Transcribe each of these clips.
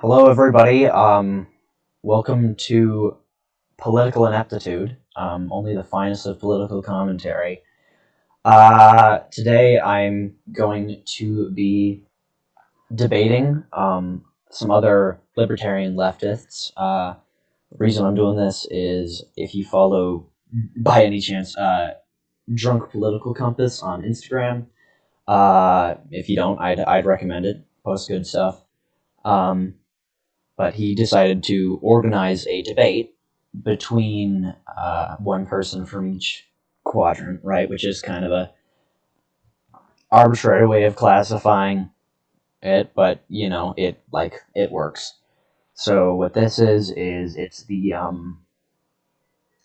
Hello, everybody. Welcome to Political Ineptitude, only the finest of political commentary. Today I'm going to be debating some other libertarian leftists. The reason I'm doing this is if you follow, by any chance, Drunk Political Compass on Instagram. If you don't, I'd recommend it. Posts good stuff. But he decided to organize a debate between one person from each quadrant, right? Which is kind of a arbitrary way of classifying it, but it works. So what this is it's the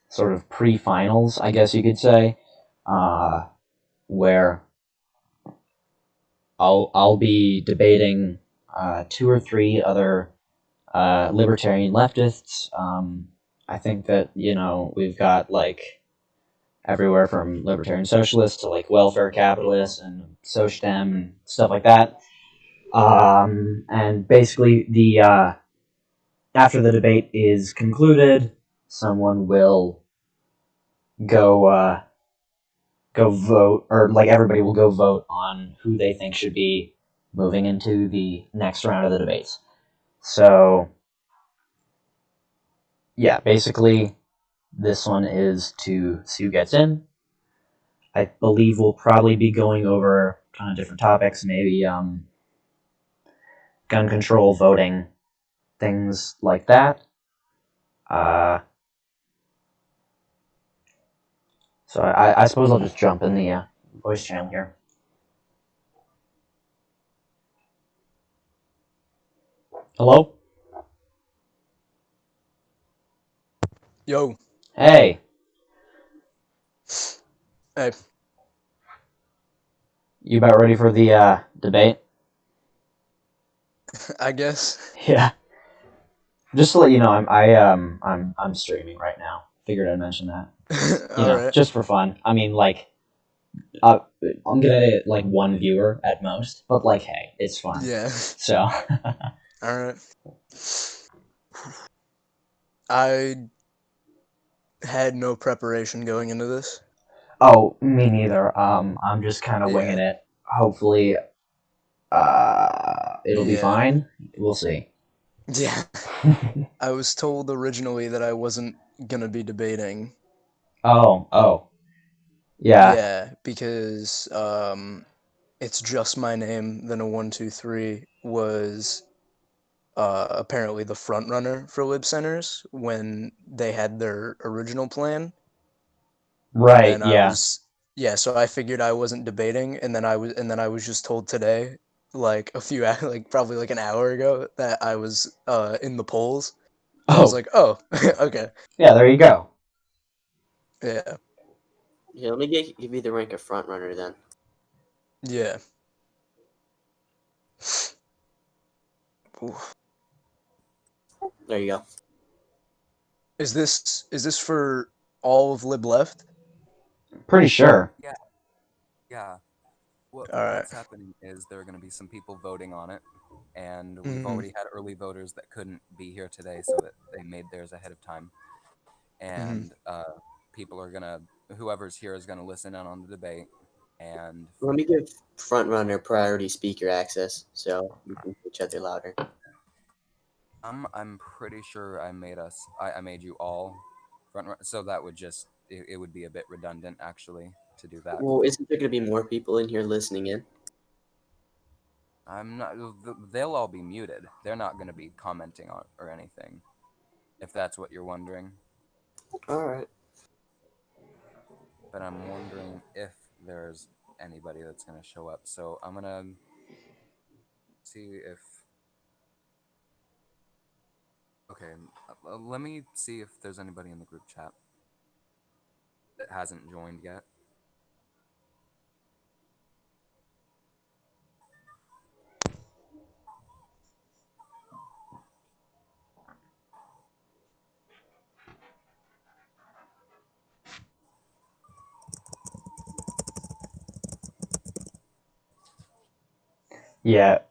sort of pre-finals, I guess you could say, where I'll be debating two or three other libertarian leftists. I think that, we've got like everywhere from libertarian socialists to like welfare capitalists and socialdem and stuff like that. And basically, the after the debate is concluded, someone will go go vote, or like everybody will go vote on who they think should be moving into the next round of the debates. So yeah, basically, this one is to see who gets in. I believe we'll probably be going over kind of different topics, maybe gun control, voting, things like that. So I suppose I'll just jump in the voice channel here. Hello? Yo. Hey. Hey. You about ready for the debate? I guess. Yeah. Just to let you know, I'm streaming right now. Figured I'd mention that. Alright. Just for fun. I mean, like, I'm gonna get like one viewer at most, but like, hey, it's fun. Yeah. So. Alright. I had no preparation going into this. Oh, me neither. I'm just kind of winging it. Hopefully, it'll be fine. We'll see. Yeah. I was told originally that I wasn't gonna be debating. Oh. Yeah. Yeah, because it's just my name, then a 1, 2, 3 was apparently the front runner for Lib Centers when they had their original plan. Right. And then so I figured I wasn't debating, and then I was just told today, like probably like an hour ago, that I was in the polls. So I was like, oh, okay. Yeah, there you go. Yeah. Yeah, let me give you the rank of front runner then. Yeah. Oof. There you go. Is this for all of Lib Left? Pretty sure. Yeah. Alright. What's happening is there are going to be some people voting on it, and we've already had early voters that couldn't be here today, so that they made theirs ahead of time. And people are gonna, whoever's here is gonna listen in on the debate. And Let me give front runner priority speaker access so we can hear each other louder. I'm pretty sure I made you all front runner, so that would just it would be a bit redundant actually to do that. Well, isn't there going to be more people in here listening in? I'm not. They'll all be muted. They're not going to be commenting on or anything, if that's what you're wondering. All right. But I'm wondering if there's anybody that's going to show up. So I'm going to see if... Okay, let me see if there's anybody in the group chat that hasn't joined yet. Yeah.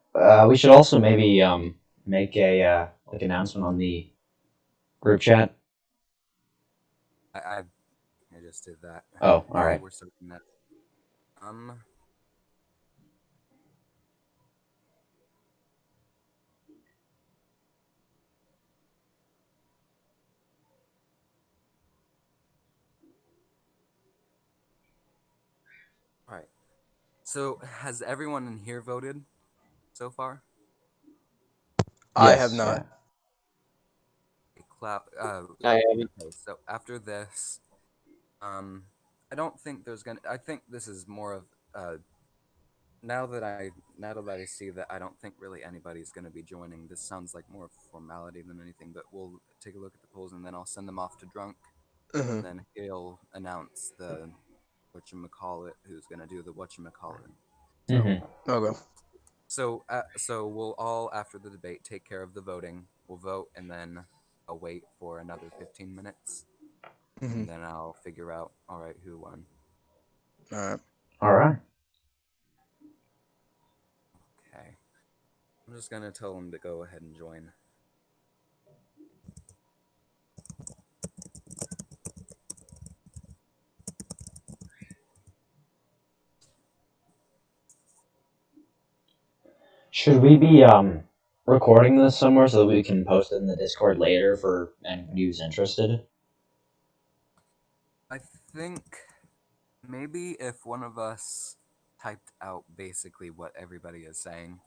We should also maybe make a like announcement on the group chat? I just did that. Oh, all right. We're starting that. All right. So has everyone in here voted so far? I have Yes, not. yeah. Okay, clap. I haven't. Okay, so after this, I don't think there's gonna. I think this is more of now that I see that I don't think really anybody's gonna be joining. This sounds like more of a formality than anything. But we'll take a look at the polls and then I'll send them off to Drunk. Mhm. And then he'll announce the whatchamacallit, who's gonna do the whatchamacallit. So, Mm-hmm. Okay. so we'll all after the debate take care of the voting. We'll vote and then I'll wait for another 15 minutes, Mhm. and then I'll figure out all right who won. All right. All right. Okay, I'm just gonna tell them to go ahead and join. Should we be recording this somewhere so that we can post it in the Discord later for anybody who's interested? I think maybe if one of us typed out basically what everybody is saying.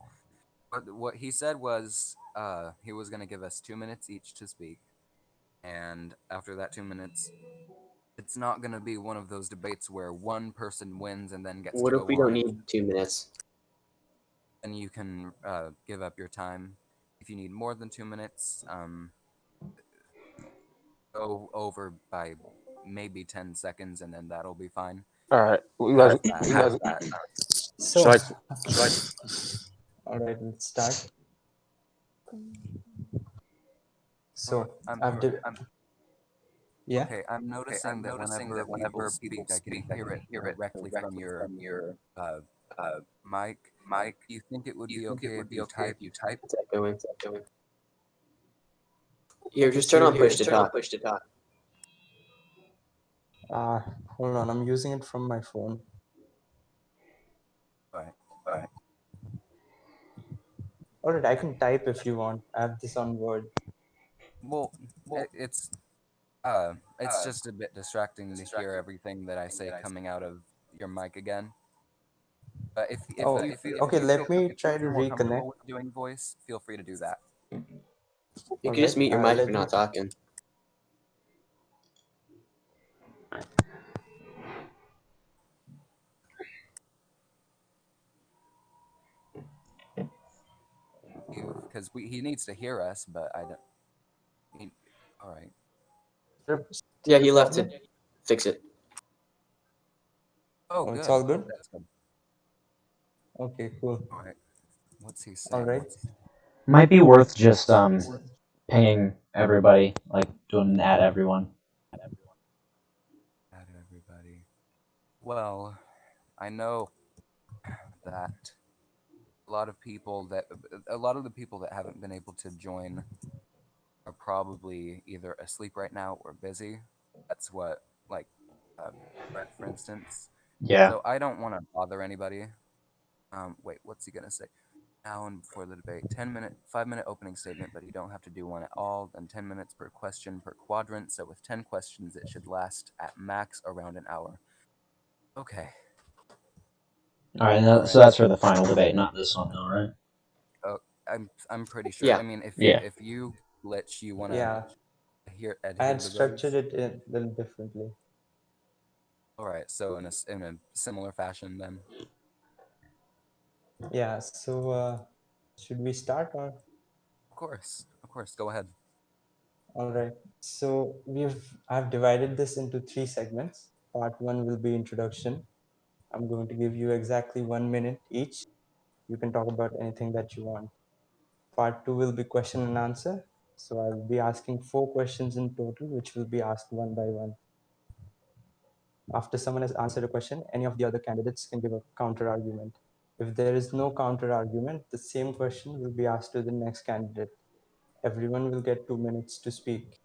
But what he said was he was going to give us 2 minutes each to speak. And after that 2 minutes, it's not going to be one of those debates where one person wins and then gets What to if go we don't on. need 2 minutes? And you can give up your time. If you need more than 2 minutes, go over by maybe 10 seconds and then that'll be fine. All right, you Past guys, that, should So, I? all right, let's start. So, I'm yeah. okay. I'm noticing that whenever people speak, I can hear it directly from your mic. Do you think it would be okay if you type? Is that going? Here, just turn So on push to talk. hold on, I'm using it from my phone. Right. All right, I can type if you want. I have this on Word. Well, it's just a bit distracting to hear everything that I say coming out of your mic again. But if Oh, you feel okay. Let me if you try to feel more reconnect. comfortable with doing voice, feel free to do that. You can just mute your mic if you're not talking. Because he needs to hear us, but I don't. All right. Yeah, he left to fix it. Oh, Oh, good. it's all good? That's good. Okay, cool. All right. What's he saying? All right. Might be worth just pinging everybody, like doing an add everyone. Add everybody. Well, I know that a lot of the people that haven't been able to join are probably either asleep right now or busy. That's what, like, Brett, for instance. Yeah. So I don't want to bother anybody. Wait, what's he gonna say? Now and before the debate, 5-minute opening statement, but you don't have to do one at all. Then 10 minutes per question per quadrant. So with 10 questions, it should last at max around an hour. Okay. All right. So that's for the final debate, not this one, though, right? Oh, I'm pretty sure. Yeah. I mean, Yeah. if you glitch, you want to Yeah, adhere I to had those. structured it a little differently. All right. So in a similar fashion, then. Yeah, so should we start or? Of course. Go ahead. All right. So I've divided this into 3 segments. Part 1 will be introduction. I'm going to give you exactly 1 minute each. You can talk about anything that you want. Part 2 will be question and answer. So I'll be asking 4 questions in total, which will be asked one by one. After someone has answered a question, any of the other candidates can give a counter argument. If there is no counter argument, the same question will be asked to the next candidate. Everyone will get 2 minutes to speak.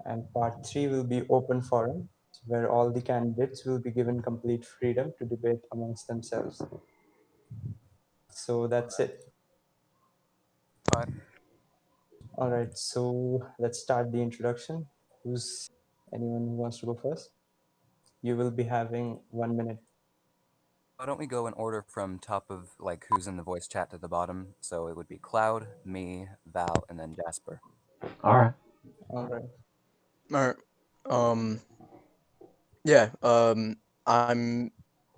And part 3 will be open forum, where all the candidates will be given complete freedom to debate amongst themselves. So that's it. All right. All right, so let's start the introduction. Anyone who wants to go first? You will be having 1 minute. Why don't we go in order from top of like who's in the voice chat to the bottom? So it would be Cloud, me, Val, and then Jasper. All right. All right. All right. Yeah. I'm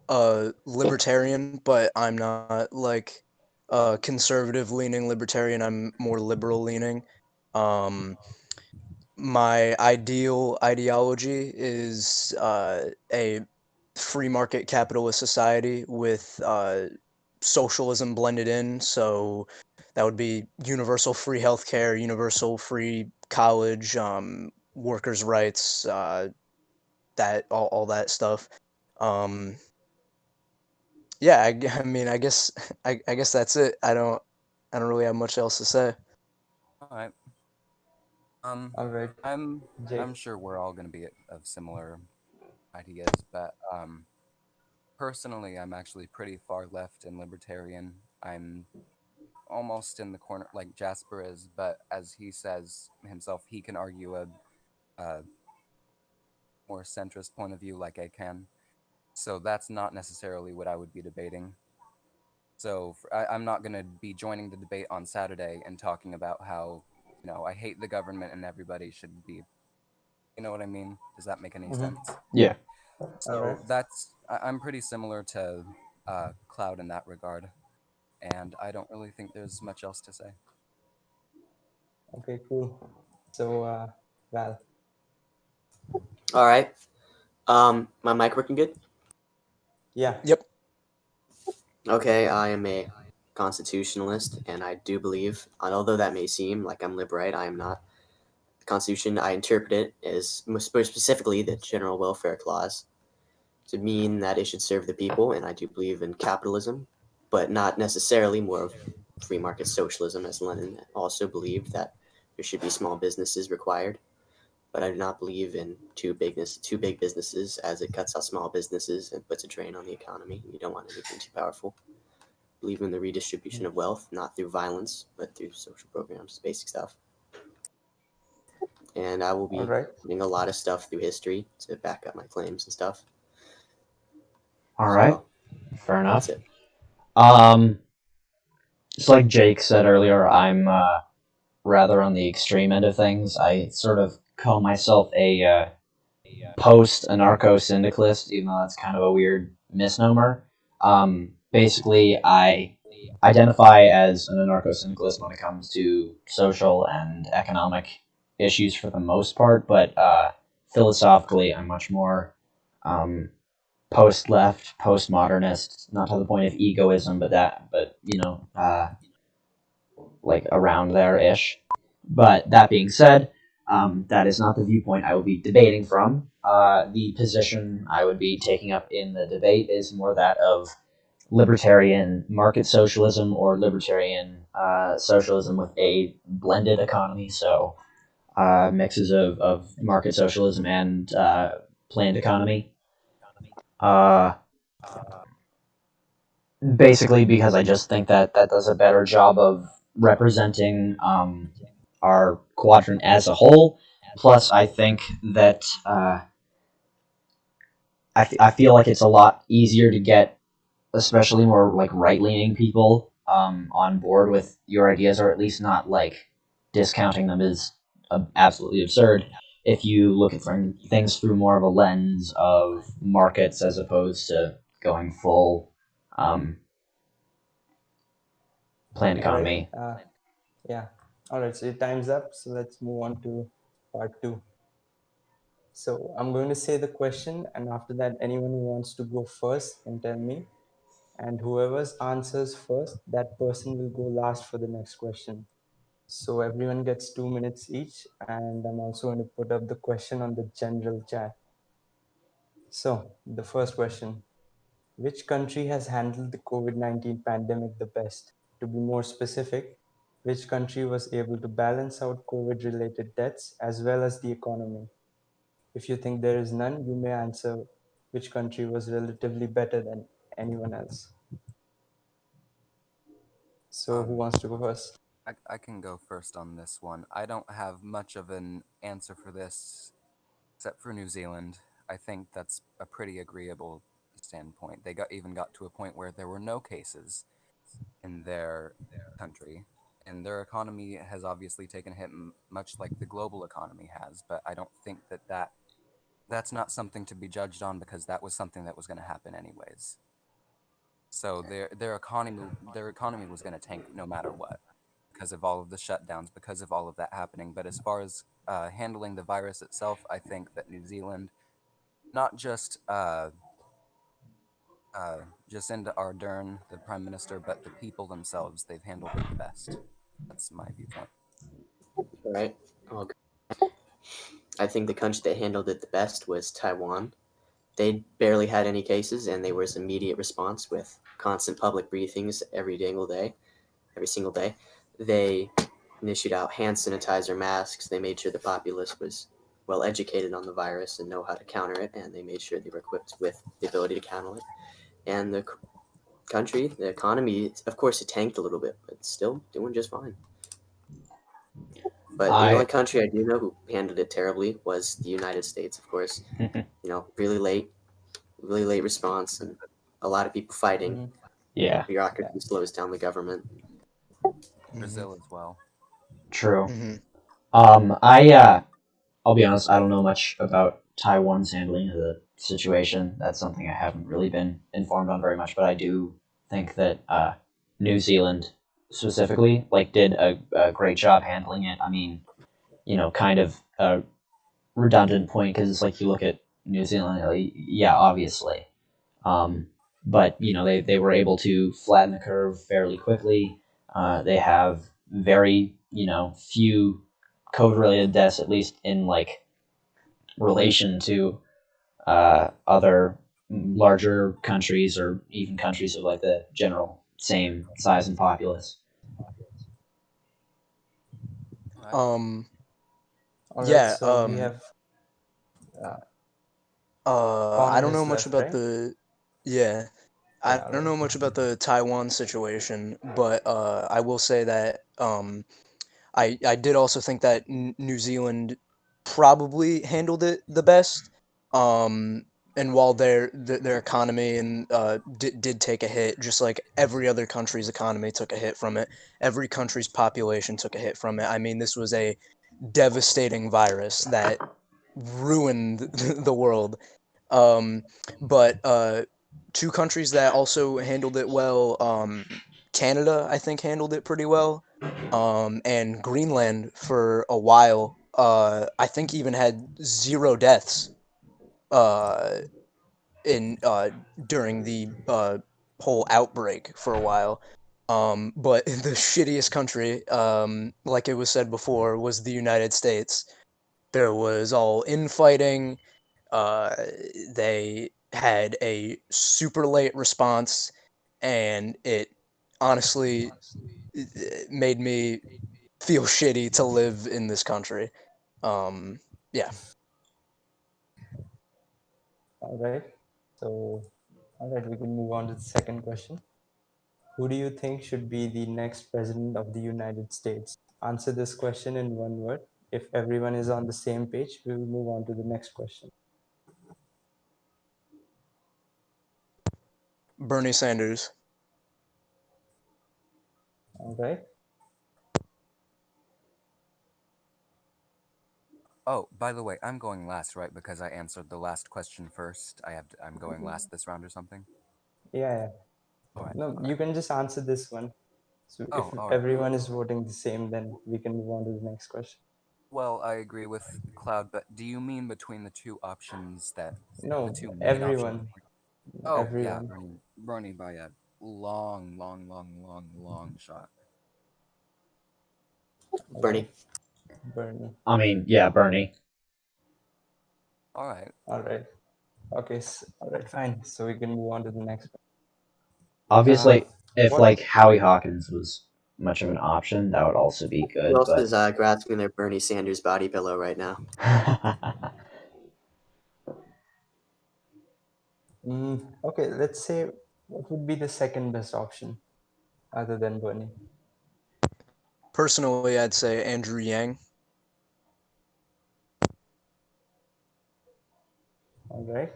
a libertarian, but I'm not like a conservative leaning libertarian. I'm more liberal leaning. My ideal ideology is a free market capitalist society with socialism blended in. So that would be universal free healthcare, universal free college, workers' rights, that all that stuff. Um, yeah, I mean, I guess I guess that's it. I don't really have much else to say. All right. All right. I'm Jake. sure we're all going to be of similar ideas, but personally, I'm actually pretty far left and libertarian. I'm almost in the corner like Jasper is, but as he says himself, he can argue a more centrist point of view like I can. So that's not necessarily what I would be debating. So I'm not going to be joining the debate on Saturday and talking about how, I hate the government and everybody should be, you know what I mean? Does that make any sense? Yeah. All right. So I'm pretty similar to Cloud in that regard. And I don't really think there's much else to say. Okay, cool. So, Val. All right. My mic working good? Yeah. Yep. Okay, I am a constitutionalist, and I do believe, and although that may seem like I'm liberal, I am not. The Constitution, I interpret it as more specifically the General Welfare Clause to mean that it should serve the people, and I do believe in capitalism, but not necessarily more of free market socialism, as Lenin also believed that there should be small businesses required. But I do not believe in too big businesses, as it cuts out small businesses and puts a drain on the economy. You don't want anything too powerful. I believe in the redistribution of wealth, not through violence, but through social programs, basic stuff. And I will All be right. doing a lot of stuff through history to back up my claims and stuff. All right. So Fair enough. that's it. Just like Jake said earlier, I'm rather on the extreme end of things. I sort of call myself a post-anarcho-syndicalist, even though that's kind of a weird misnomer. Basically, I identify as an anarcho-syndicalist when it comes to social and economic issues for the most part, but philosophically, I'm much more post-left, post-modernist, not to the point of egoism, but like around there-ish. But that being said, that is not the viewpoint I will be debating from. The position I would be taking up in the debate is more that of libertarian market socialism or libertarian socialism with a blended economy. So mixes of market socialism and planned economy. Basically, because I just think that does a better job of representing our quadrant as a whole. Plus, I think that I feel like it's a lot easier to get, especially more like right leaning people on board with your ideas, or at least not like discounting them as absolutely absurd. If you look at things through more of a lens of markets as opposed to going full planned All right. economy. Yeah. All right. So your time's up. So let's move on to part 2. So I'm going to say the question, and after that, anyone who wants to go first can tell me. And whoever's answers first, that person will go last for the next question. So everyone gets 2 minutes each, and I'm also going to put up the question on the general chat. So the first question: Which country has handled the COVID-19 pandemic the best? To be more specific, which country was able to balance out COVID-related deaths as well as the economy? If you think there is none, you may answer which country was relatively better than anyone else. So who wants to go first? I can go first on this one. I don't have much of an answer for this, except for New Zealand. I think that's a pretty agreeable standpoint. They even got to a point where there were no cases in their country, and their economy has obviously taken a hit, much like the global economy has. But I don't think that's not something to be judged on, because that was something that was going to happen anyways. So their economy was going to tank no matter what, because of all of the shutdowns, because of all of that happening. But as far as handling the virus itself, I think that New Zealand, not just Jacinda Ardern, the Prime Minister, but the people themselves, they've handled it the best. That's my viewpoint. All right. Well, I think the country that handled it the best was Taiwan. They barely had any cases, and there was immediate response with constant public briefings every single day. They issued out hand sanitizer masks. They made sure the populace was well educated on the virus and know how to counter it, and they made sure they were equipped with the ability to counter it. And the economy, of course, it tanked a little bit, but still doing just fine. But the only country I do know who handled it terribly was the United States, of course. Really late response, and a lot of people fighting. Yeah, Bureaucracy slows down the government. Brazil as well. true. Mm-hmm. I'll be honest, I don't know much about Taiwan's handling of the situation. That's something I haven't really been informed on very much, but I do think that New Zealand specifically did a great job handling it. I mean, kind of a redundant point, because it's like you look at New Zealand, yeah, obviously. But they were able to flatten the curve fairly quickly. They have very few COVID related deaths, at least in relation to other larger countries, or even countries of the general same size and populace. Right. All right, Yeah. so we have I Connor don't know is much left, about right? the. Yeah. I Yeah, all don't know right. much about the Taiwan situation, but I will say that I did also think that New Zealand probably handled it the best. Um, and while their economy and did take a hit, just like every other country's economy took a hit from it, every country's population took a hit from it. I mean, this was a devastating virus that ruined the world. Um, but two countries that also handled it well, Canada, I think, handled it pretty well. And Greenland for a while, I think even had 0 deaths uh, in during the whole outbreak for a while. But the shittiest country, like it was said before, was the United States. There was all infighting. Uh, they had a super late response, and it honestly made me feel shitty to live in this country. Yeah. All right. So, all right, we can move on to the second question. Who do you think should be the next president of the United States? Answer this question in one word. If everyone is on the same page, we will move on to the next question. Bernie Sanders. All right. Oh, by the way, I'm going last, right? Because I answered the last question first. I'm going last this round or something. Yeah. All right. No, you can just answer this one. So if Oh, all right. everyone is voting the same, then we can move on to the next question. Well, I agree with Cloud, but do you mean between the two options the No, two main options? everyone. Oh, yeah, Everyone. Bernie by a long, long, long, long, long shot. All right. Bernie. Bernie. I mean, yeah, Bernie. All right. All right. Okay, all right, fine. So we can move on to the next one. Obviously, if what- like Howie Hawkins was much of an option, that would also be Who good. else But is grasping their Bernie Sanders body pillow right now? Okay, let's say what would be the second best option other than Bernie? Personally, I'd say Andrew Yang. All right.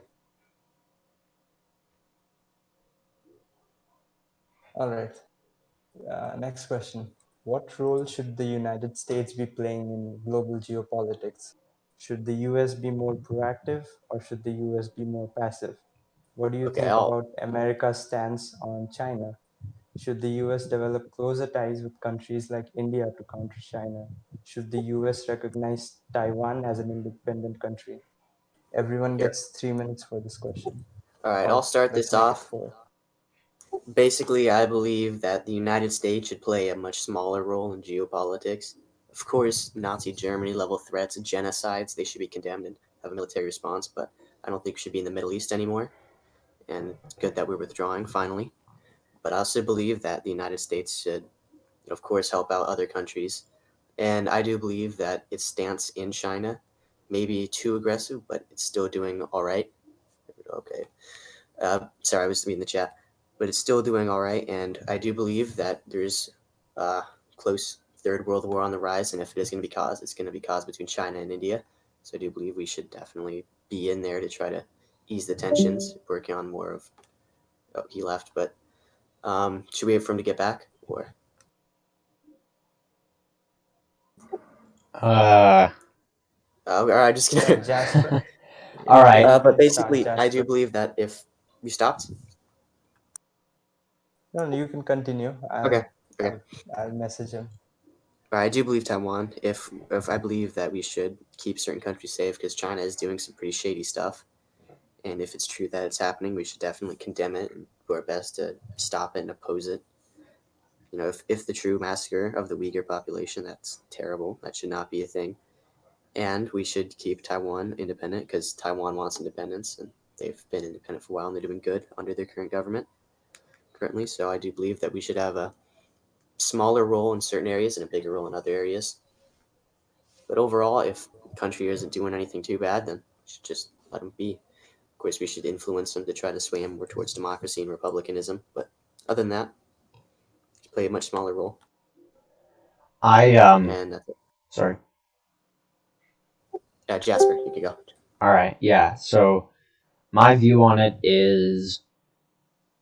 All right. Next question. What role should the United States be playing in global geopolitics? Should the US be more proactive or should the US be more passive? What do you Okay, think I'll about America's stance on China? Should the US develop closer ties with countries like India to counter China? Should the US recognize Taiwan as an independent country? Everyone here. gets 3 minutes for this question. All right, Or I'll start let's this make it off. 4. Basically, I believe that the United States should play a much smaller role in geopolitics. Of course, Nazi Germany level threats, genocides, they should be condemned and have a military response, but I don't think we should be in the Middle East anymore. And it's good that we're withdrawing finally. But I also believe that the United States should, of course, help out other countries. And I do believe that its stance in China may be too aggressive, but it's still doing all right. Okay. Sorry, I was reading the chat, but it's still doing all right. And I do believe that there's a close third world war on the rise, and if it is going to be caused, it's going to be caused between China and India. So I do believe we should definitely be in there to try to ease the tensions, working on more of. Oh, he left, but should we wait for him to get back, or? All right, just kidding. Jasper? All right. You But can start, basically, I do Jasper. believe that if you stopped. No, you can continue. Okay. Okay. I'll message him. I do believe Taiwan. If I believe that we should keep certain countries safe because China is doing some pretty shady stuff, and if it's true that it's happening, we should definitely condemn it and do our best to stop it and oppose it. You know, if the true massacre of the Uyghur population, that's terrible. That should not be a thing. And we should keep Taiwan independent because Taiwan wants independence, and they've been independent for a while, and they're doing good under their current government currently. So I do believe that we should have a smaller role in certain areas and a bigger role in other areas. But overall, if country isn't doing anything too bad, then we should just let them be. Of course, we should influence them to try to sway them more towards democracy and republicanism. But other than that, play a much smaller role. And that's it. Sorry. Jasper, you can go. All right. Yeah. So my view on it is,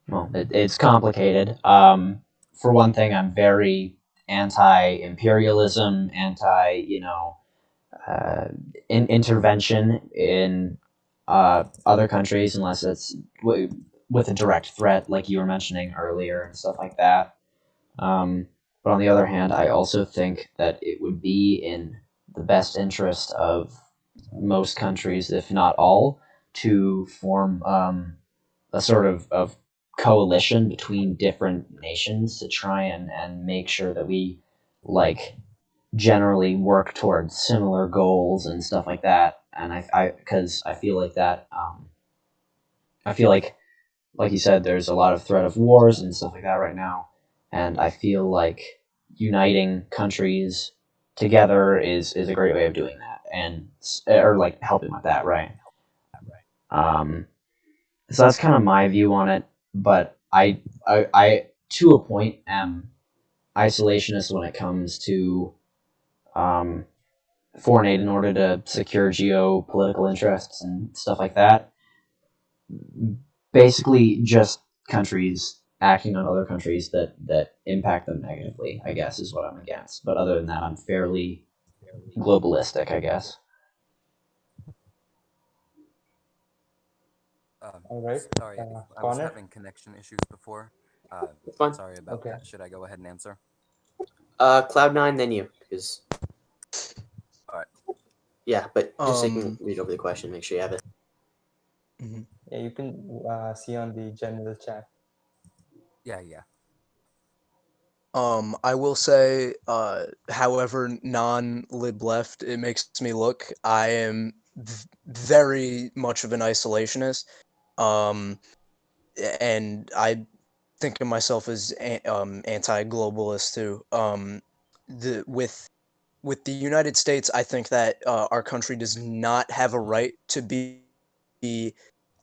well, it's complicated. For one thing, I'm very anti-imperialism, intervention in other countries unless it's with a direct threat, like you were mentioning earlier and stuff like that. But on the other hand, I also think that it would be in the best interest of most countries, if not all, to form a sort of coalition between different nations to try and make sure that we like generally work towards similar goals and stuff like that. And because I feel like that, I feel like you said, there's a lot of threat of wars and stuff like that right now, and I feel like uniting countries together is a great way of doing that, and or like helping with that, right? Um, so that's kind of my view on it, but I to a point am isolationist when it comes to um, foreign aid in order to secure geopolitical interests and stuff like that. Basically, just countries acting on other countries that impact them negatively, I guess, is what I'm against. But other than that, I'm fairly globalistic, I guess. All right. Sorry, I was Connor? having connection issues before. Fun. Sorry about Okay. that. Should I go ahead and answer? Cloud9, then you, because All right. yeah, but just so you can read over the question, make sure you have it. Yeah, you can see on the general chat. Yeah. I will say, however non-lib left it makes me look, I am very much of an isolationist, and I think of myself as anti-globalist too. The with the United States, I think that our country does not have a right to be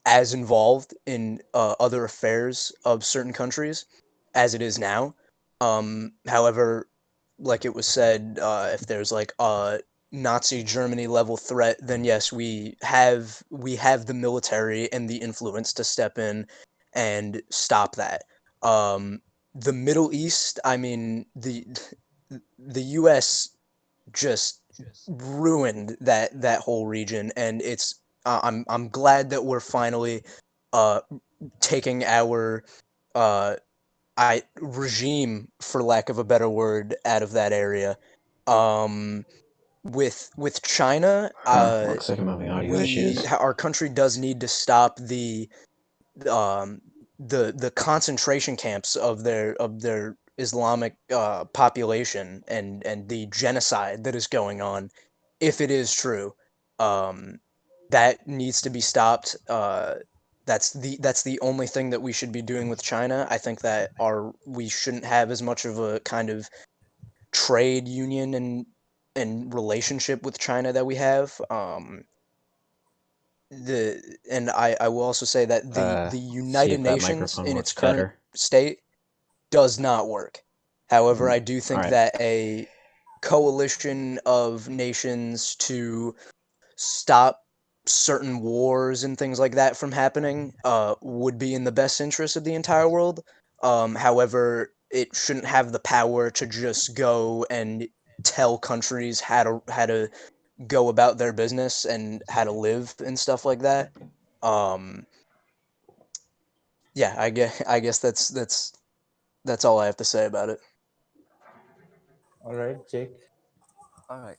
as involved in other affairs of certain countries as it is now. However, like it was said, if there's like a Nazi Germany level threat, then yes, we have the military and the influence to step in and stop that. The Middle East, I mean, the U.S. just ruined that whole region, and I'm glad that we're finally uh taking our uh I regime, for lack of a better word, out of that area. Um with China, Looks like I'm having audio issues. our country does need to stop um the concentration camps of their Islamic population, and the genocide that is going on, if it is true. Um, that needs to be stopped. That's the only thing that we should be doing with China. I think that our we shouldn't have as much of a kind of trade union and relationship with China that we have. I will also say that the See United if that Nations microphone in its works current better. state does not work. However, I do think Alright. that a coalition of nations to stop certain wars and things like that from happening would be in the best interest of the entire world. However, it shouldn't have the power to just go and tell countries how to go about their business and how to live and stuff like that. Um, yeah, I guess that's all I have to say about it. All right, Jake. All right.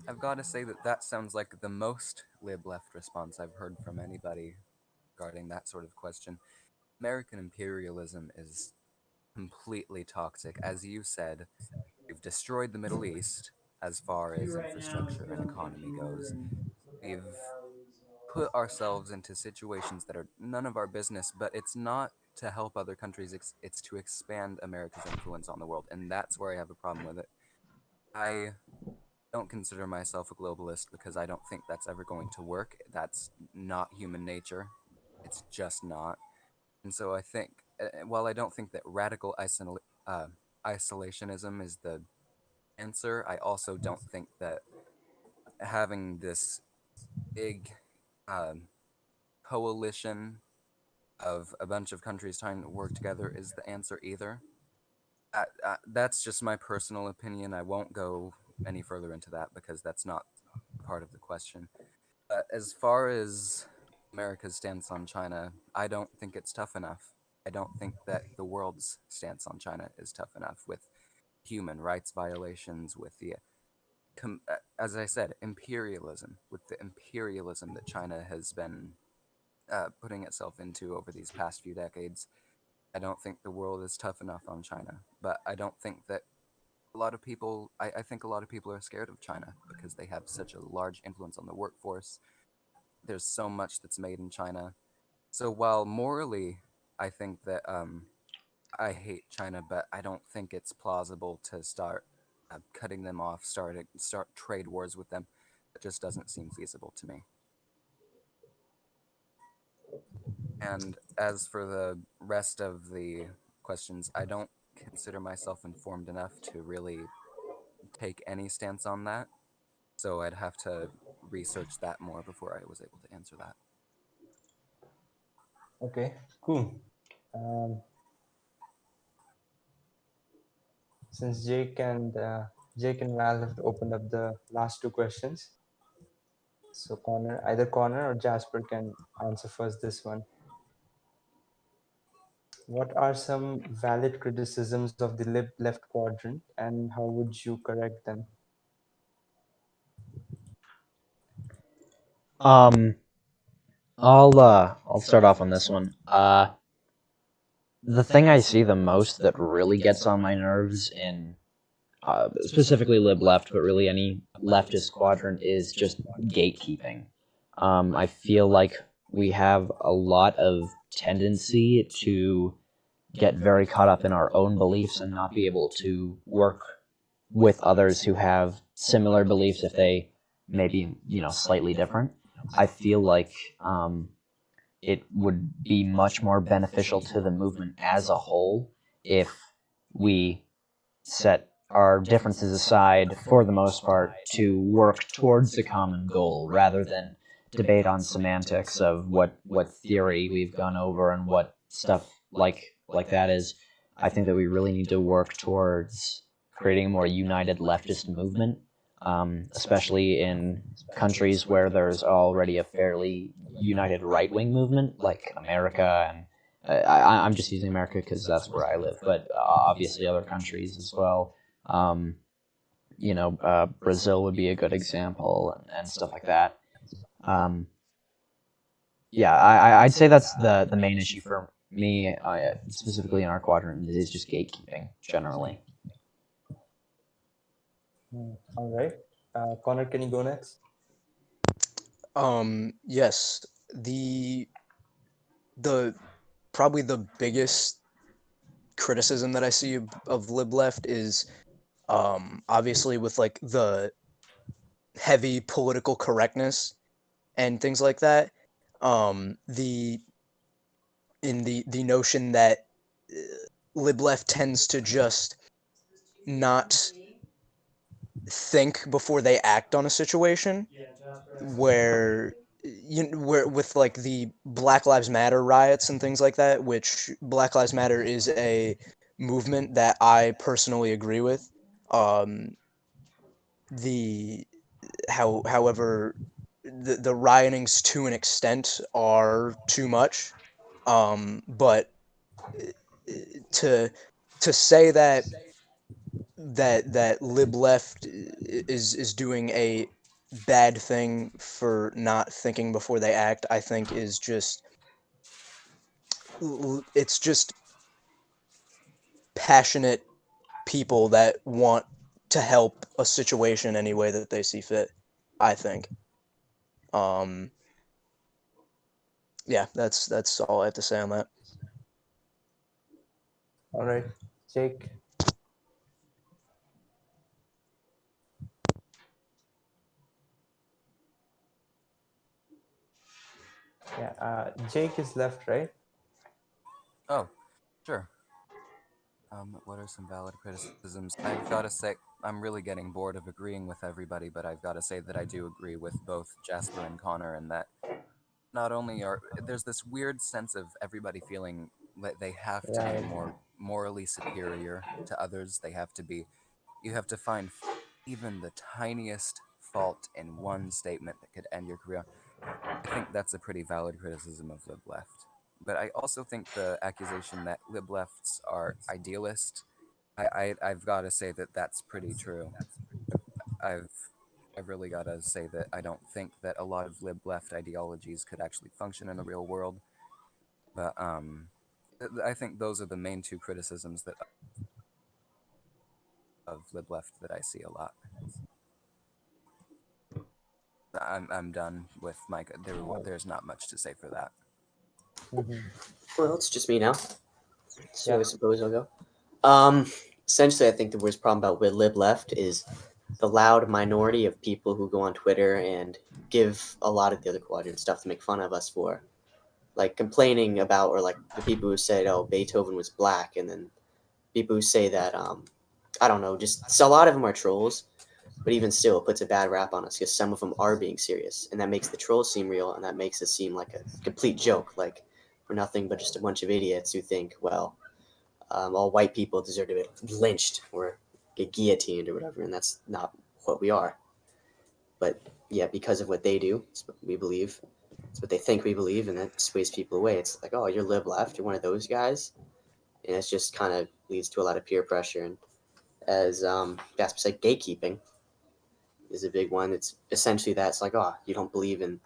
I've got to say that sounds like the most lib left response I've heard from anybody regarding that sort of question. American imperialism is completely toxic. As you said, we've destroyed the Middle East as far as infrastructure and economy goes. We've put ourselves into situations that are none of our business, but it's not to help other countries, it's to expand America's influence on the world. And that's where I have a problem with it. I don't consider myself a globalist because I don't think that's ever going to work. That's not human nature. It's just not. And so I think, while I don't think that radical isolationism is the answer, I also don't think that having this big um, coalition of a bunch of countries trying to work together is the answer either. That's just my personal opinion. I won't go any further into that because that's not part of the question. As far as America's stance on China, I don't think it's tough enough. I don't think that the world's stance on China is tough enough with human rights violations, with the, as I said, imperialism, with the imperialism that China has been putting itself into over these past few decades. I don't think the world is tough enough on China, but I don't think that I think a lot of people are scared of China because they have such a large influence on the workforce. There's so much that's made in China. So while morally, I think that I hate China, but I don't think it's plausible to start cutting them off, start trade wars with them. It just doesn't seem feasible to me. And as for the rest of the questions, I don't consider myself informed enough to really take any stance on that. So I'd have to research that more before I was able to answer that. Okay, cool. Since Jake and Val have opened up the last two questions, so either Connor or Jasper can answer first this one. What are some valid criticisms of the left quadrant, and how would you correct them? I'll start off on this one. The thing I see the most that really gets on my nerves in specifically lib left, but really any leftist quadrant is just gatekeeping. I feel like we have a lot of tendency to get very caught up in our own beliefs and not be able to work with others who have similar beliefs if they may be, slightly different. I feel like it would be much more beneficial to the movement as a whole if we set our differences aside for the most part to work towards a common goal rather than debate on semantics of what theory we've gone over and what stuff like that is. I think that we really need to work towards creating a more united leftist movement, especially in countries where there's already a fairly united right-wing movement like America, and I'm just using America because that's where I live, but obviously other countries as well. Brazil would be a good example, and stuff like that. I'd say that's the main issue for me, specifically in our quadrant, is just gatekeeping generally. All right. Connor, can you go next? Yes. The probably the biggest criticism that I see of lib left is obviously with like the heavy political correctness and things like that. The notion that lib left tends to just not think before they act on a situation, where where with like the Black Lives Matter riots and things like that, which Black Lives Matter is a movement that I personally agree with. Um, the however, the riotings to an extent are too much, but to say that lib left is doing a bad thing for not thinking before they act, I think is just it's just passionate people that want to help a situation any way that they see fit, I think. Um yeah, that's all I have to say on that. All right, Jake. Yeah, Jake is left, right? Oh, sure. What are some valid criticisms? I've got to say, I'm really getting bored of agreeing with everybody, but I've got to say that I do agree with both Jasper and Connor, and that not only there's this weird sense of everybody feeling that they have to be Right. more morally superior to others. You have to find even the tiniest fault in one statement that could end your career. I think that's a pretty valid criticism of lib left. But I also think the accusation that lib lefts are idealist, I've got to say that that's pretty true. I've I've really got to say that I don't think that a lot of lib left ideologies could actually function in the real world. But I think those are the main two criticisms that of lib left that I see a lot. I'm done with Mike. There's not much to say for that. Well, it's just me now, so Yeah. I suppose I'll go. Essentially, I think the worst problem about with lib left is the loud minority of people who go on Twitter and give a lot of the other quadrant stuff to make fun of us for, like complaining about, or like the people who said, "Oh, Beethoven was black," and then people who say that, I don't know, just so a lot of them are trolls. But even still, it puts a bad rap on us because some of them are being serious, and that makes the trolls seem real, and that makes us seem like a complete joke, like we're nothing but just a bunch of idiots who think, well, all white people deserve to be lynched or get guillotined or whatever, and that's not what we are. But yeah, because of what they do, it's what we believe, it's what they think we believe, and that sways people away. It's like, oh, you're lib left, you're one of those guys, and it just kind of leads to a lot of peer pressure. And as Jasper said, gatekeeping is a big one. It's essentially that. It's like, oh, you don't believe in,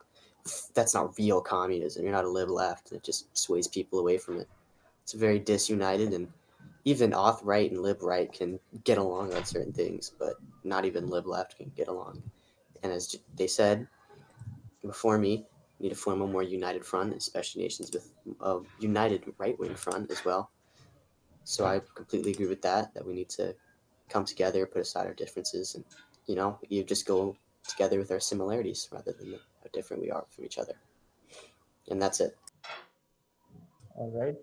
that's not real communism. You're not a lib left. And it just sways people away from it. It's very disunited, and even auth right and lib right can get along on certain things, but not even lib left can get along. And as they said before me, we need to form a more united front, especially nations with a united right wing front as well. So I completely agree with that we need to come together, put aside our differences, and you just go together with our similarities rather than how different we are from each other. And that's it. All right.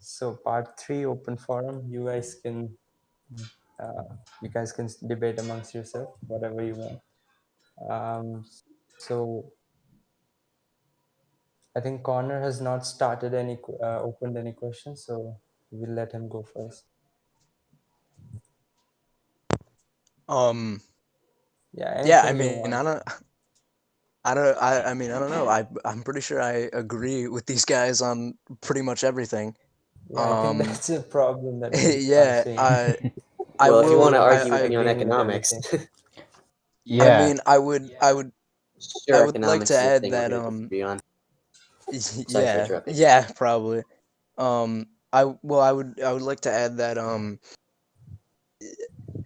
So part 3, open forum. You guys can debate amongst yourself whatever you want. So I think Connor has not started opened any questions, so we'll let him go first. Yeah, anything I you mean, want. I mean, I don't know. I'm pretty sure I agree with these guys on pretty much everything. Yeah, I think that's a problem that we are Yeah, seeing. I Well, if you want will. to argue with I me on agreeing with economics, everything. I Yeah. mean, I sure, would like economics to is a add thing we're that going to disagree on. Sorry for yeah, interrupting. yeah, probably. I would like to add that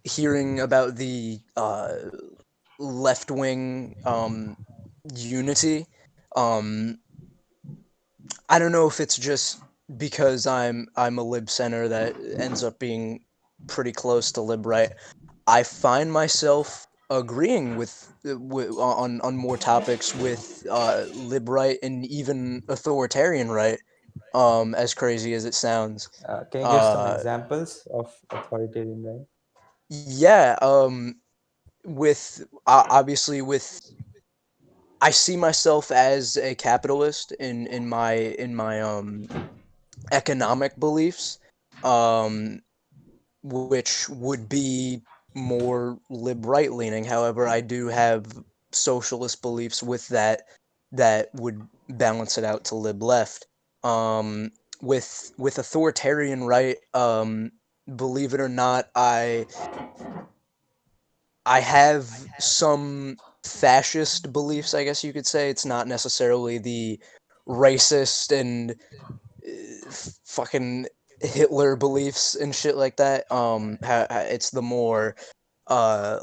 hearing about the left wing unity, um I don't know if it's just because I'm a lib center that ends up being pretty close to lib right. I find myself agreeing on more topics with lib right and even authoritarian right. As crazy as it sounds. Can you give some Uh, examples of authoritarian right? yeah. With obviously with I see myself as a capitalist in my economic beliefs, um, which would be more lib right leaning. However, I do have socialist beliefs with that would balance it out to lib left. Um, with authoritarian right, believe it or not, I have some fascist beliefs, I guess you could say. It's not necessarily the racist and fucking Hitler beliefs and shit like that. It's the more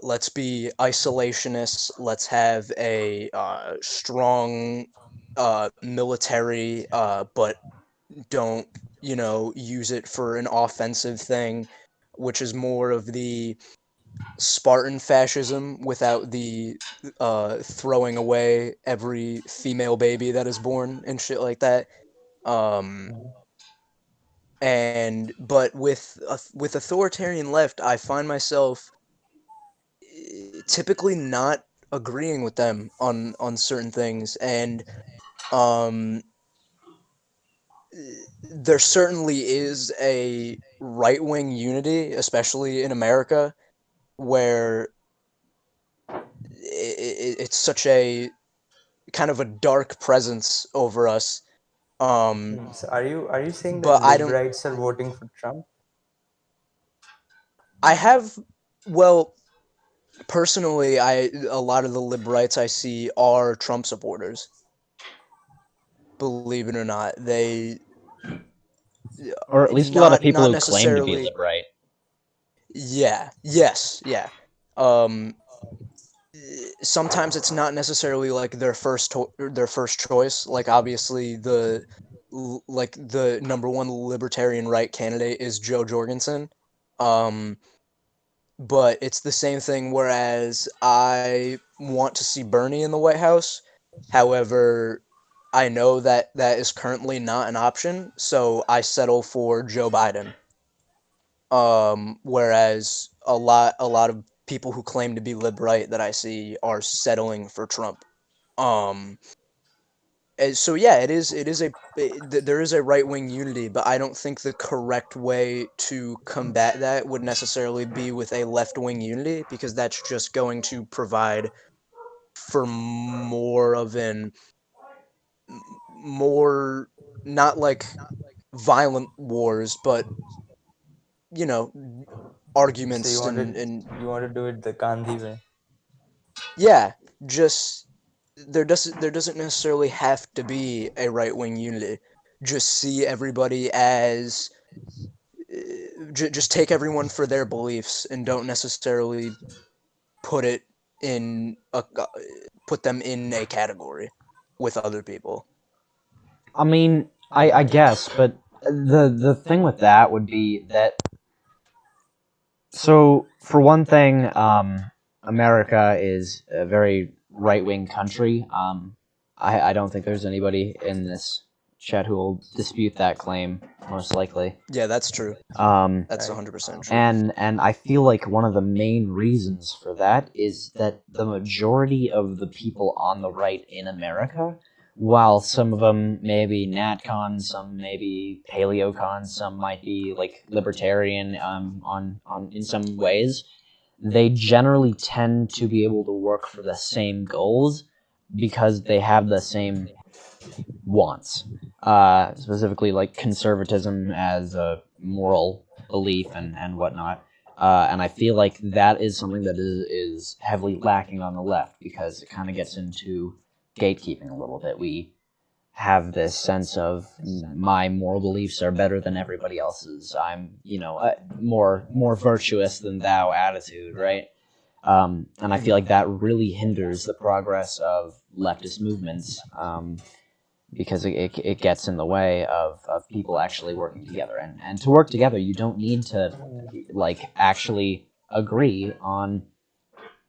let's be isolationists. Let's have a strong military, but don't use it for an offensive thing, which is more of the Spartan fascism without the throwing away every female baby that is born and shit like that. Um, and but with authoritarian left, I find myself typically not agreeing with them on certain things, and um, there certainly is a right wing unity, especially in America, where it's such a kind of a dark presence over us. So are you saying that But I lib don't. rights are voting for Trump? I have. Well, personally, a lot of the lib rights I see are Trump supporters. Believe it or not, they Or at least a lot of people not who claim to be necessarily. lib right. Yeah. Yes. Yeah. Um. Sometimes it's not necessarily like their first choice. Like obviously like the number one libertarian right candidate is Joe Jorgensen. Um, but it's the same thing. Whereas I want to see Bernie in the White House, however, I know that that is currently not an option, so I settle for Joe Biden. Whereas a lot of people who claim to be lib right that I see are settling for Trump. Um, and so yeah, there is a right wing unity, but I don't think the correct way to combat that would necessarily be with a left wing unity because that's just going to provide for more of an more not like violent wars, but you know So you arguments wanted and you want to do it the Gandhi way? yeah, just there doesn't necessarily have to be a right wing unity. Just see everybody as just take everyone for their beliefs and don't necessarily put it in put them in a category with other people. I mean, I guess, but the thing with that would be that. So for one thing, America is a very right-wing country. I don't think there's anybody in this chat who will dispute that claim, most likely. Yeah, that's true. Um, That's Right. 100% true. and I feel like one of the main reasons for that is that the majority of the people on the right in America, while some of them may be NatCon, some may be PaleoCon, some might be like Libertarian on in some ways, they generally tend to be able to work for the same goals because they have the same wants. Specifically, like conservatism as a moral belief and whatnot. And I feel like that is something that is heavily lacking on the left because it kind of gets into gatekeeping a little bit. We have this sense of my moral beliefs are better than everybody else's. I'm, more virtuous than thou attitude, right? And I feel like that really hinders the progress of leftist movements. Because it gets in the way of people actually working together. And to work together, you don't need to actually agree on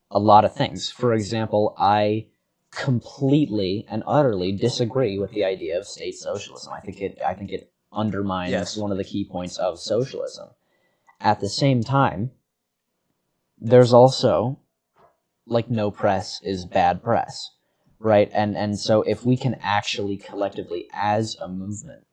a lot of things. For example, I completely and utterly disagree with the idea of state socialism. I think it undermines one of the key points of socialism. At the same time, there's also no press is bad press. Right, and so if we can actually collectively, as a movement,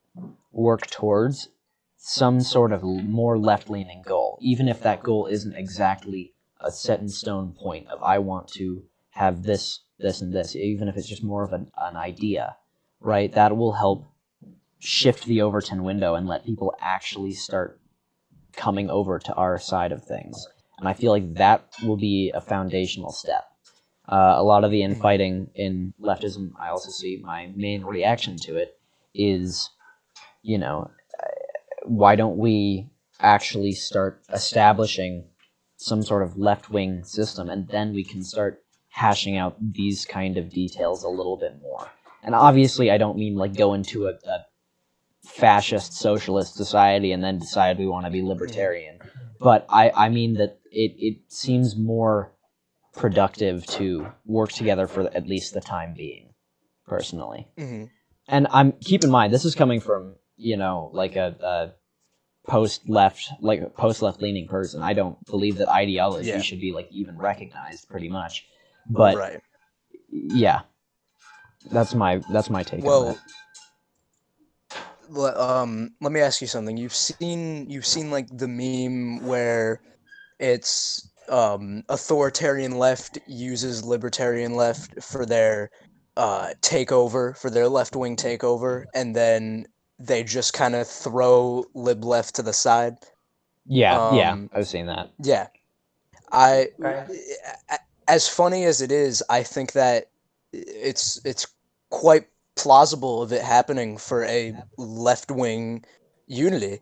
work towards some sort of more left-leaning goal, even if that goal isn't exactly a set-in-stone point of I want to have this, this, and this, even if it's just more of an idea, right, that will help shift the Overton window and let people actually start coming over to our side of things. And I feel like that will be a foundational step. A lot of the infighting in leftism, I also see my main reaction to it is, why don't we actually start establishing some sort of left-wing system, and then we can start hashing out these kind of details a little bit more. And obviously, I don't mean go into a fascist socialist society and then decide we want to be libertarian, but I mean that it seems more productive to work together for at least the time being, personally. Mm-hmm. And keep in mind, this is coming from a post left leaning person. I don't believe that ideology should be even recognized, pretty much. But right. Yeah, that's my take on it. Let me ask you something. You've seen the meme where it's authoritarian left uses libertarian left for their takeover, for their left-wing takeover, and then they just kind of throw lib left to the side. Yeah, I've seen that. Yeah. As funny as it is, I think that it's quite plausible of it happening for a left-wing unity.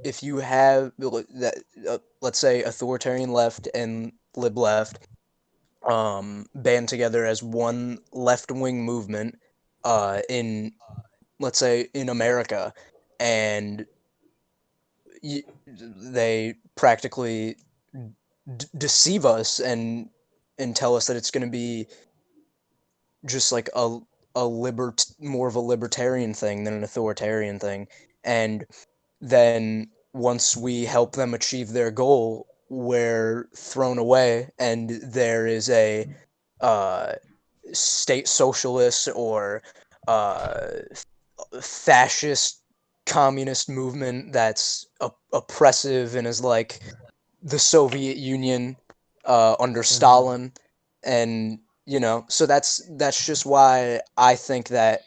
If you have that, let's say authoritarian left and lib left, band together as one left-wing movement, in, let's say, in America, and they practically deceive us and tell us that it's going to be just like more of a libertarian thing than an authoritarian thing, and then once we help them achieve their goal, we're thrown away, and there is a uh, state socialist or uh, fascist communist movement that's oppressive and is like the Soviet Union under Stalin, and so that's just why I think that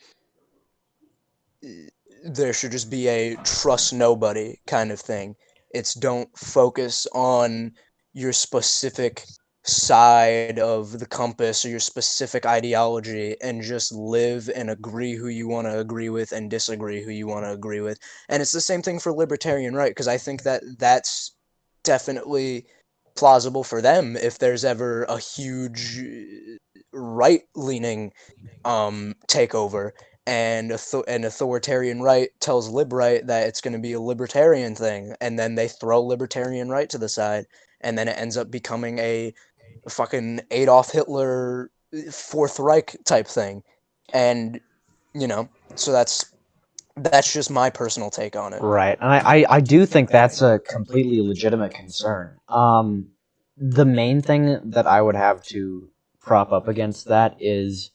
there should just be a trust nobody kind of thing. It's don't focus on your specific side of the compass or your specific ideology and just live and agree who you want to agree with and disagree who you want to agree with. And it's the same thing for libertarian right, because I think that that's definitely plausible for them if there's ever a huge right-leaning takeover, and an authoritarian right tells lib right that it's going to be a libertarian thing, and then they throw libertarian right to the side, and then it ends up becoming a fucking Adolf Hitler Fourth Reich type thing, and so that's just my personal take on it. Right, and I do think that's a completely legitimate concern. The main thing that I would have to prop up against that is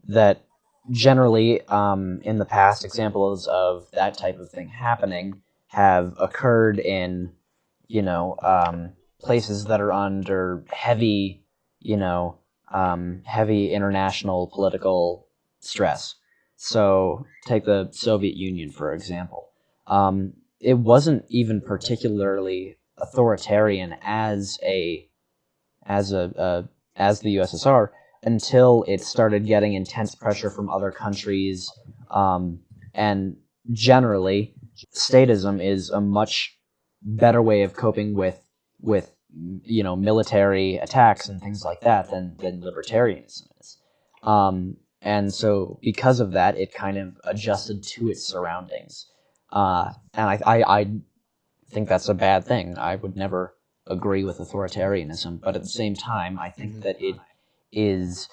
that generally, in the past, examples of that type of thing happening have occurred in, places that are under heavy, heavy international political stress. So take the Soviet Union, for example. It wasn't even particularly authoritarian as the USSR until it started getting intense pressure from other countries, and generally, statism is a much better way of coping with military attacks and things like that than libertarianism is. And so because of that, it kind of adjusted to its surroundings. And I think that's a bad thing. I would never agree with authoritarianism, but at the same time, I think that it is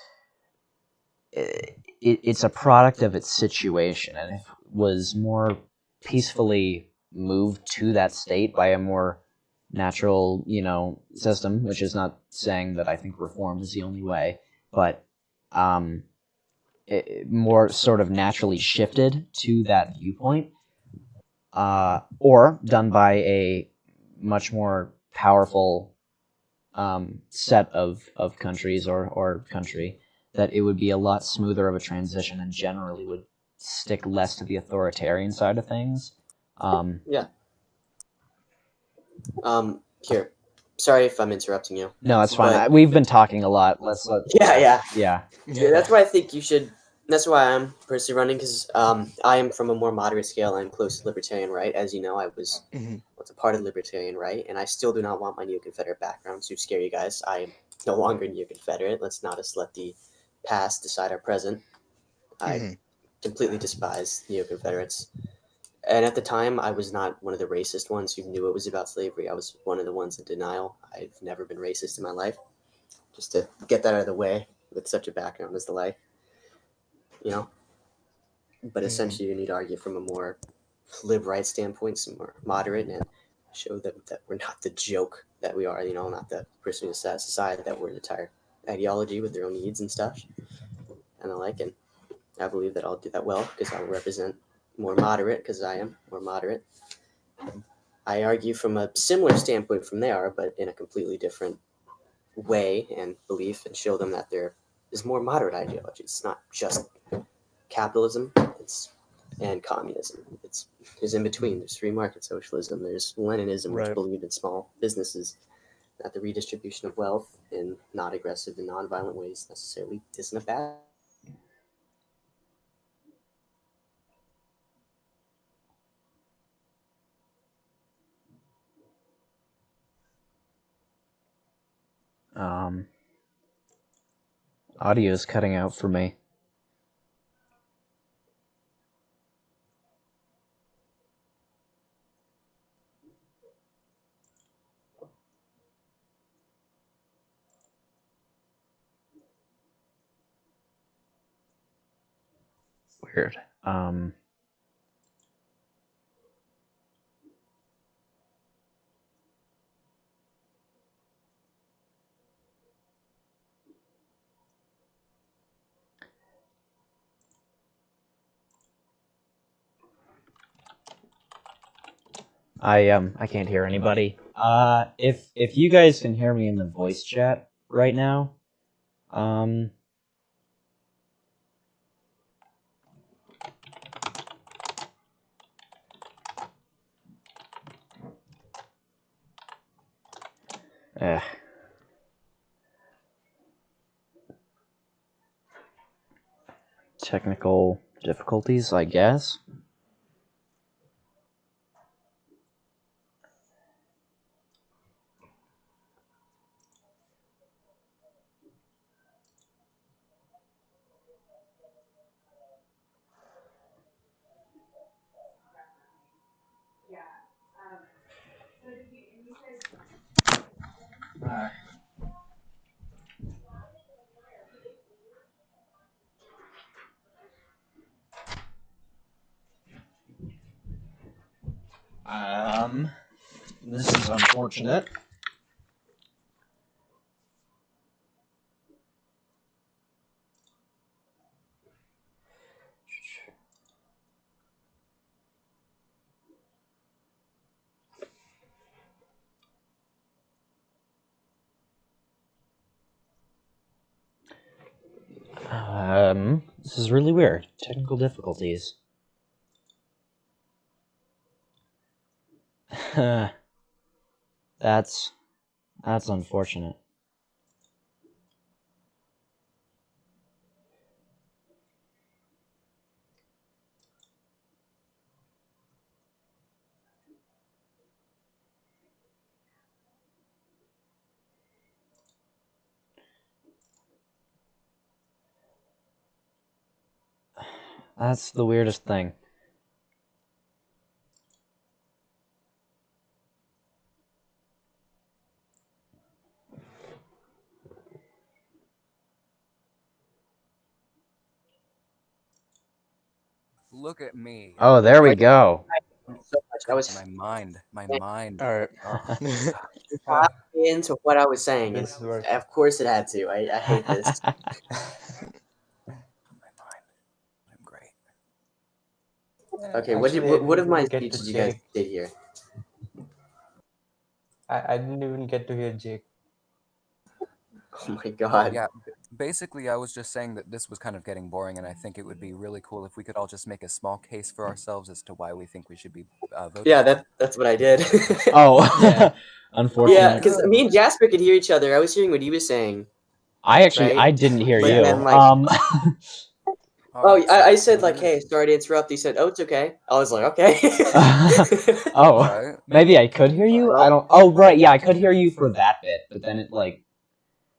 it's a product of its situation, and if it was more peacefully moved to that state by a more natural, system, which is not saying that I think reform is the only way, but more sort of naturally shifted to that viewpoint, or done by a much more powerful set of countries or country, that it would be a lot smoother of a transition and generally would stick less to the authoritarian side of things. Yeah. Here. Sorry if I'm interrupting you. No, that's fine. But We've been talking a lot. yeah. Yeah. That's why I think you should. That's why I'm personally running, because I am from a more moderate scale. I'm close to libertarian right. As you know, I was a part of libertarian right, and I still do not want my neo-Confederate background to scare you guys. I am no longer neo-Confederate. Let's not just let the past decide our present. I completely despise neo-Confederates. And at the time, I was not one of the racist ones who knew it was about slavery. I was one of the ones in denial. I've never been racist in my life. Just to get that out of the way with such a background as the life, But essentially, you need to argue from a more lib-right standpoint, some more moderate, and show them that we're not the joke that we are, not the person in society, that we're an entire ideology with their own needs and stuff and the like. And I believe that I'll do that well because I'll represent more moderate, because I am more moderate. I argue from a similar standpoint from they are, but in a completely different way and belief, and show them that there is more moderate ideology. It's not just capitalism and communism. There's in between. There's free market socialism. There's Leninism, which believed in small businesses, that the redistribution of wealth in not aggressive and non-violent ways necessarily isn't a bad. Audio is cutting out for me. Weird. I can't hear anybody. If you guys can hear me in the voice chat right now, Technical difficulties, I guess. This is unfortunate. This is really weird. Technical difficulties. That's unfortunate. That's the weirdest thing. Look at me. Oh, there we go. So much. I was My mind. All right. Ah, into what I was saying, and this works. of course it had to. I hate this. My mind. I'm great. Okay, Actually, what of my didn't get to speeches you guys Jake. did here? I didn't even get to hear Jake. Oh my Oh god. yeah. Basically, I was just saying that this was kind of getting boring, and I think it would be really cool if we could all just make a small case for ourselves as to why we think we should be voted. Yeah, that's what I did. Oh, Yeah. unfortunate. Yeah, because me and Jasper could hear each other. I was hearing what he was saying. I actually right? I didn't hear But you. then, like- All right, so I said what like, it is- hey, sorry to interrupt. He said, oh, it's okay. I was like, okay. Oh, Alright. maybe I could hear you. I don't. Oh, right. Yeah, I could hear you for that bit, but then it like.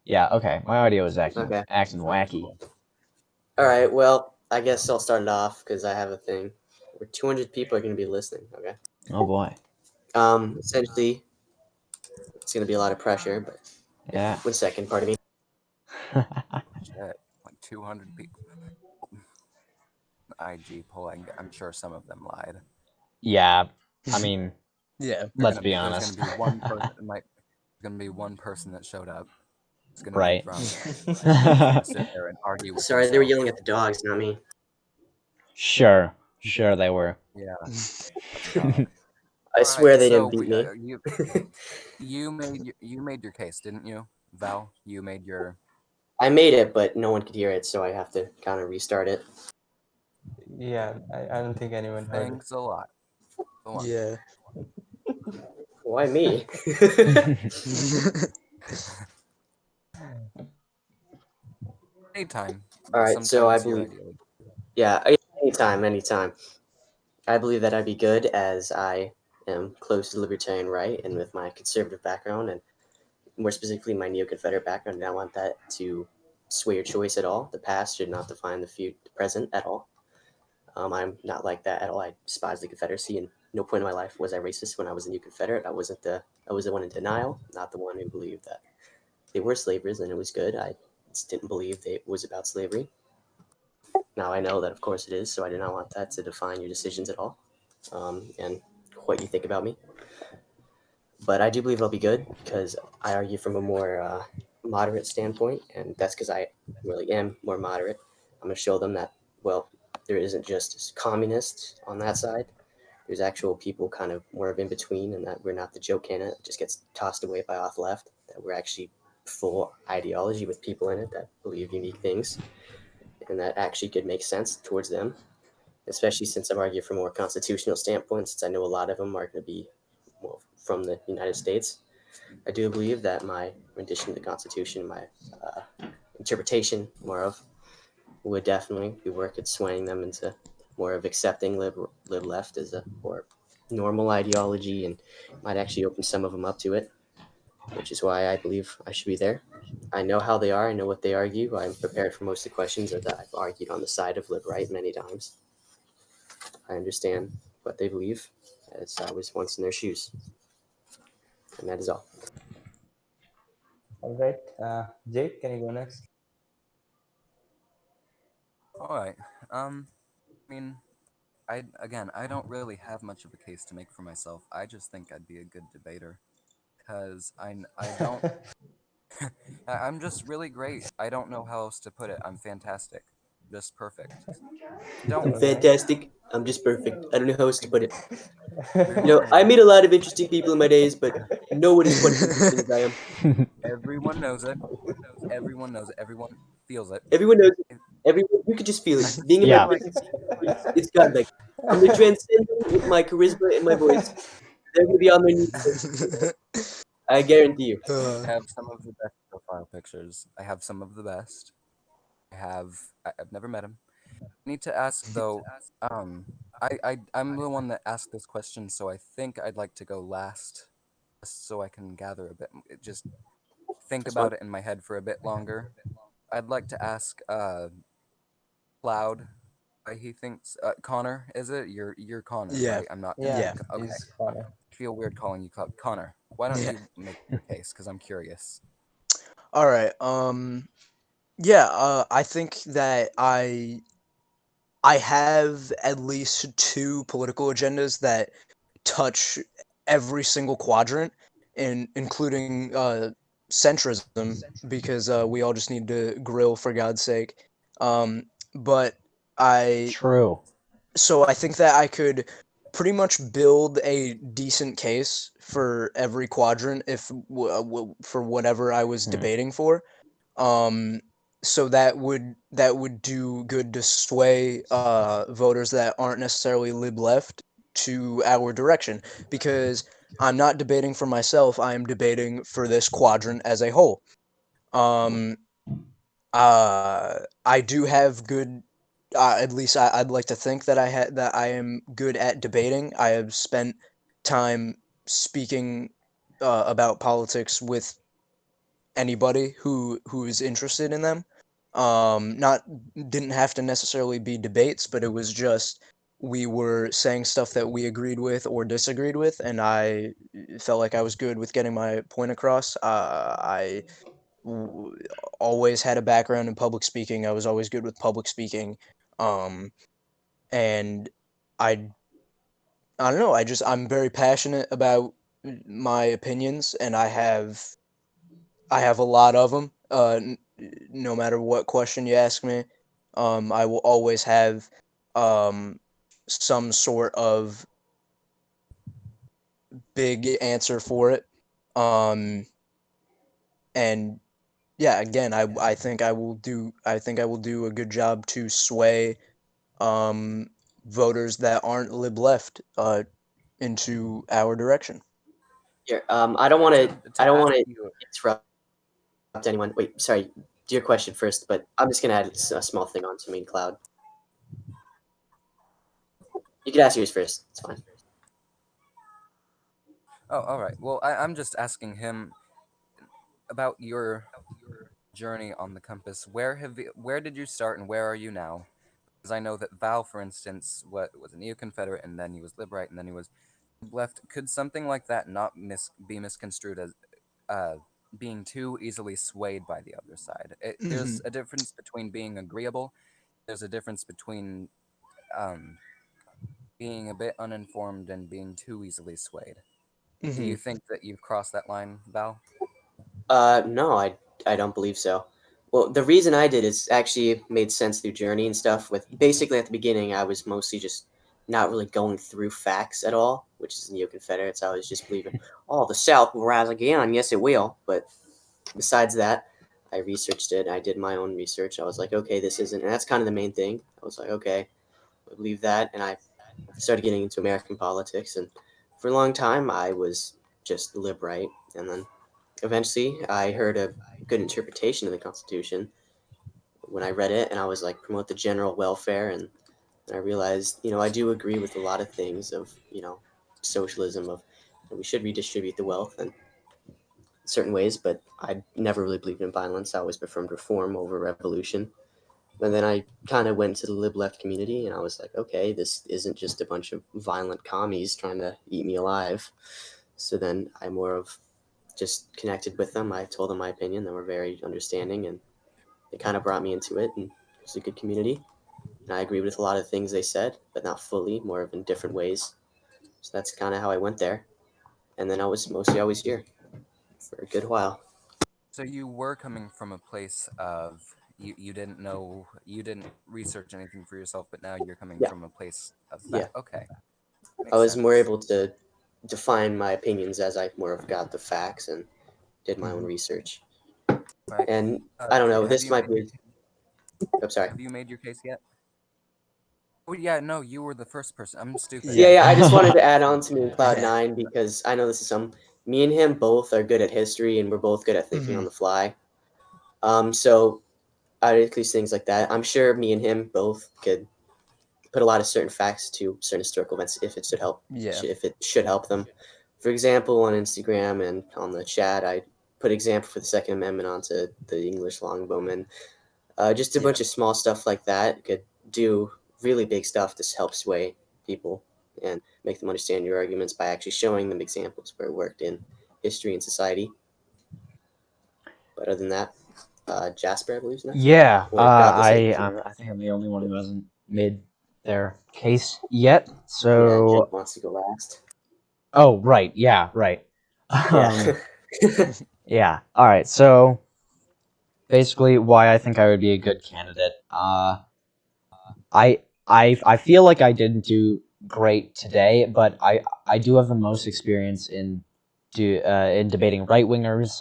Yeah. Okay. My audio was acting Okay. wacky. All right. Well, I guess I'll start it off because I have a thing. Where 200 people are going to be listening. Okay. Oh boy. Essentially, it's going to be a lot of pressure. But Yeah. 1 second. Pardon me. Shit, like 200 people. IG polling. I'm sure some of them lied. Yeah. I mean, Yeah. let's be honest. There's gonna be one person. Gonna be one person that showed up. It's gonna Right. be drunk. He's gonna sit there and argue with Sorry, they were himself. yelling at the dogs, not me. Sure they were. Yeah. I swear they didn't beat me. You made your case, didn't you, Val? You made your. I made it, but no one could hear it, so I have to kind of restart it. Yeah, I don't think anyone heard it. Thanks a lot. Go on. Yeah. Why me? Anytime. All right, Sometimes so I here, believe. ideally. Yeah, anytime. I believe that I'd be good as I am close to the Libertarian right and with my conservative background and more specifically my neo-Confederate background. And I want that to sway your choice at all. The past should not define the present at all. I'm not like that at all. I despise the Confederacy, and no point in my life was I racist when I was a new Confederate. I was the one in denial, not the one who believed that they were slavers and it was good. I just didn't believe it was about slavery. Now I know that, of course, it is, so I do not want that to define your decisions at all, and what you think about me. But I do believe I'll be good because I argue from a more moderate standpoint, and that's because I really am more moderate. I'm going to show them that, well, there isn't just communists on that side. There's actual people kind of more of in between, and that we're not the Joe Cannon that just gets tossed away by off left, that we're actually full ideology with people in it that believe unique things, and that actually could make sense towards them, especially since I'm arguing from a more constitutional standpoint, since I know a lot of them are going to be from the United States. I do believe that my rendition of the Constitution, my interpretation more of, would definitely we work at swaying them into more of accepting lib left as a more normal ideology, and might actually open some of them up to it, which is why I believe I should be there. I know how they are. I know what they argue. I'm prepared for most of the questions, as I've argued on the side of lib right many times. I understand what they believe, as I was once in their shoes, and that is all. All right. Jake, can you go next? All right. I mean, I don't really have much of a case to make for myself. I just think I'd be a good debater, because I don't. I'm just really great. I don't know how else to put it. I'm fantastic, just perfect. Don't. I'm All right. fantastic. I'm just perfect. I don't know how else to put it. Everyone knows I it. meet a lot of interesting people in my days, but no one is quite as interesting as I am. Everyone knows it. Everyone knows it. Everyone feels it. Everyone knows it. Everyone, you could just feel I it. just Being in my Yeah. feel like presence, it's godlike. I'm gonna transcend them with my charisma and my voice. They're gonna be on their knees. I guarantee you. I have some of the best profile pictures. I have some of the best. I've never met him. I need to ask though. I'm the one that asked this question, so I think I'd like to go last, just so I can gather a bit. Just think That's fine. about it in my head for a bit longer. I'd like to ask Cloud. He thinks Connor. Is it? You're Connor, Yeah. right? I'm not. Yeah, Yeah. Okay. he's Connor. I feel weird calling you Cloud. Connor. Why don't Yeah. you make your case? Because I'm curious. All right. Yeah. I think that I have at least two political agendas that touch every single quadrant, including centrism, because we all just need to grill for God's sake. But I True. so I think that I could pretty much build a decent case for every quadrant if for whatever I was Hmm. debating for. Um, so that would do good to sway voters that aren't necessarily lib left to our direction, because I'm not debating for myself. I am debating for this quadrant as a whole. Um, I do have good. At least I'd like to think that I am good at debating. I have spent time speaking about politics with anybody who is interested in them. Not didn't have to necessarily be debates, but it was just we were saying stuff that we agreed with or disagreed with, and I felt like I was good with getting my point across. I w- always had a background in public speaking. I was always good with public speaking. Um, and I I don't know. I'm very passionate about my opinions, and I have a lot of them. No matter what question you ask me, I will always have um, some sort of big answer for it. Um, and yeah, again, I think I will do a good job to sway um, voters that aren't lib left into our direction. Here, I don't want to. I To don't ask want to you, interrupt anyone. Wait, sorry. Do your question first, but I'm just gonna add a small thing onto me, Cloud. You can ask yours first. It's fine. oh, all right. Well, I'm just asking him about your journey on the compass. Where did you start and where are you now? Because I know that Val, for instance, what was a neo-Confederate, and then he was Librite, and then he was left. Could something like that not be misconstrued as uh, being too easily swayed by the other side? Hmm. There's a difference between being agreeable. There's a difference between um, being a bit uninformed and being too easily swayed. Do Hmm. you think that you've crossed that line, Val? No, I don't believe so. Well, the reason I did is actually made sense through Journey and stuff. With basically at the beginning, I was mostly just not really going through facts at all, which is Neo Confederates. I was just believing, oh, the South will rise again. Yes, it will. But besides that, I researched it. I did my own research. I was like, okay, this isn't, and that's kind of the main thing. I was like, okay, I believe that, and I started getting into American politics, and for a long time, I was just lib right, and then eventually, I heard a good interpretation of the Constitution, when I read it, and I was like, promote the general welfare, and I realized, I do agree with a lot of things of, socialism, of we should redistribute the wealth in certain ways, but I never really believed in violence. I always preferred reform over revolution. And then I kind of went to the lib left community, and I was like, okay, this isn't just a bunch of violent commies trying to eat me alive. So then I more of just connected with them. I told them my opinion. They were very understanding, and they kind of brought me into it, and it was a good community. And I agreed with a lot of things they said, but not fully, more of in different ways. So that's kind of how I went there. And then I was mostly always here for a good while. So you were coming from a place of you didn't research anything for yourself, but now you're coming Yeah, from a place of yeah. that. Okay, I makes was more sense. able to define my opinions as I more of got the facts and did my own research. Right. And I don't know, Have this you might made be. I'm sorry. have you made your case yet? Oh yeah, no, you were the first person. I'm stupid. Yeah, Yeah. yeah. I just wanted to add on to me and Cloud9 because I know this is me and him both are good at history and we're both good at thinking on the fly. So I include things like that. I'm sure me and him both could put a lot of certain facts to certain historical events if it should help. Yeah. If it should help them. For example, on Instagram and on the chat, I put example for the Second Amendment onto the English longbowmen. Just a bunch of small stuff like that could do really big stuff to help sway people and make them understand your arguments by actually showing them examples where it worked in history and society. But other than that, Jasper, I believe, is next. Yeah, Or Godless Ape. I think I'm the only one who hasn't made their case yet. Yeah, So, Jim wants to go last. oh, right, yeah, right. Yeah. Yeah. All right. So basically, why I think I would be a good candidate. I feel like I didn't do great today, but I do have the most experience in debating right wingers,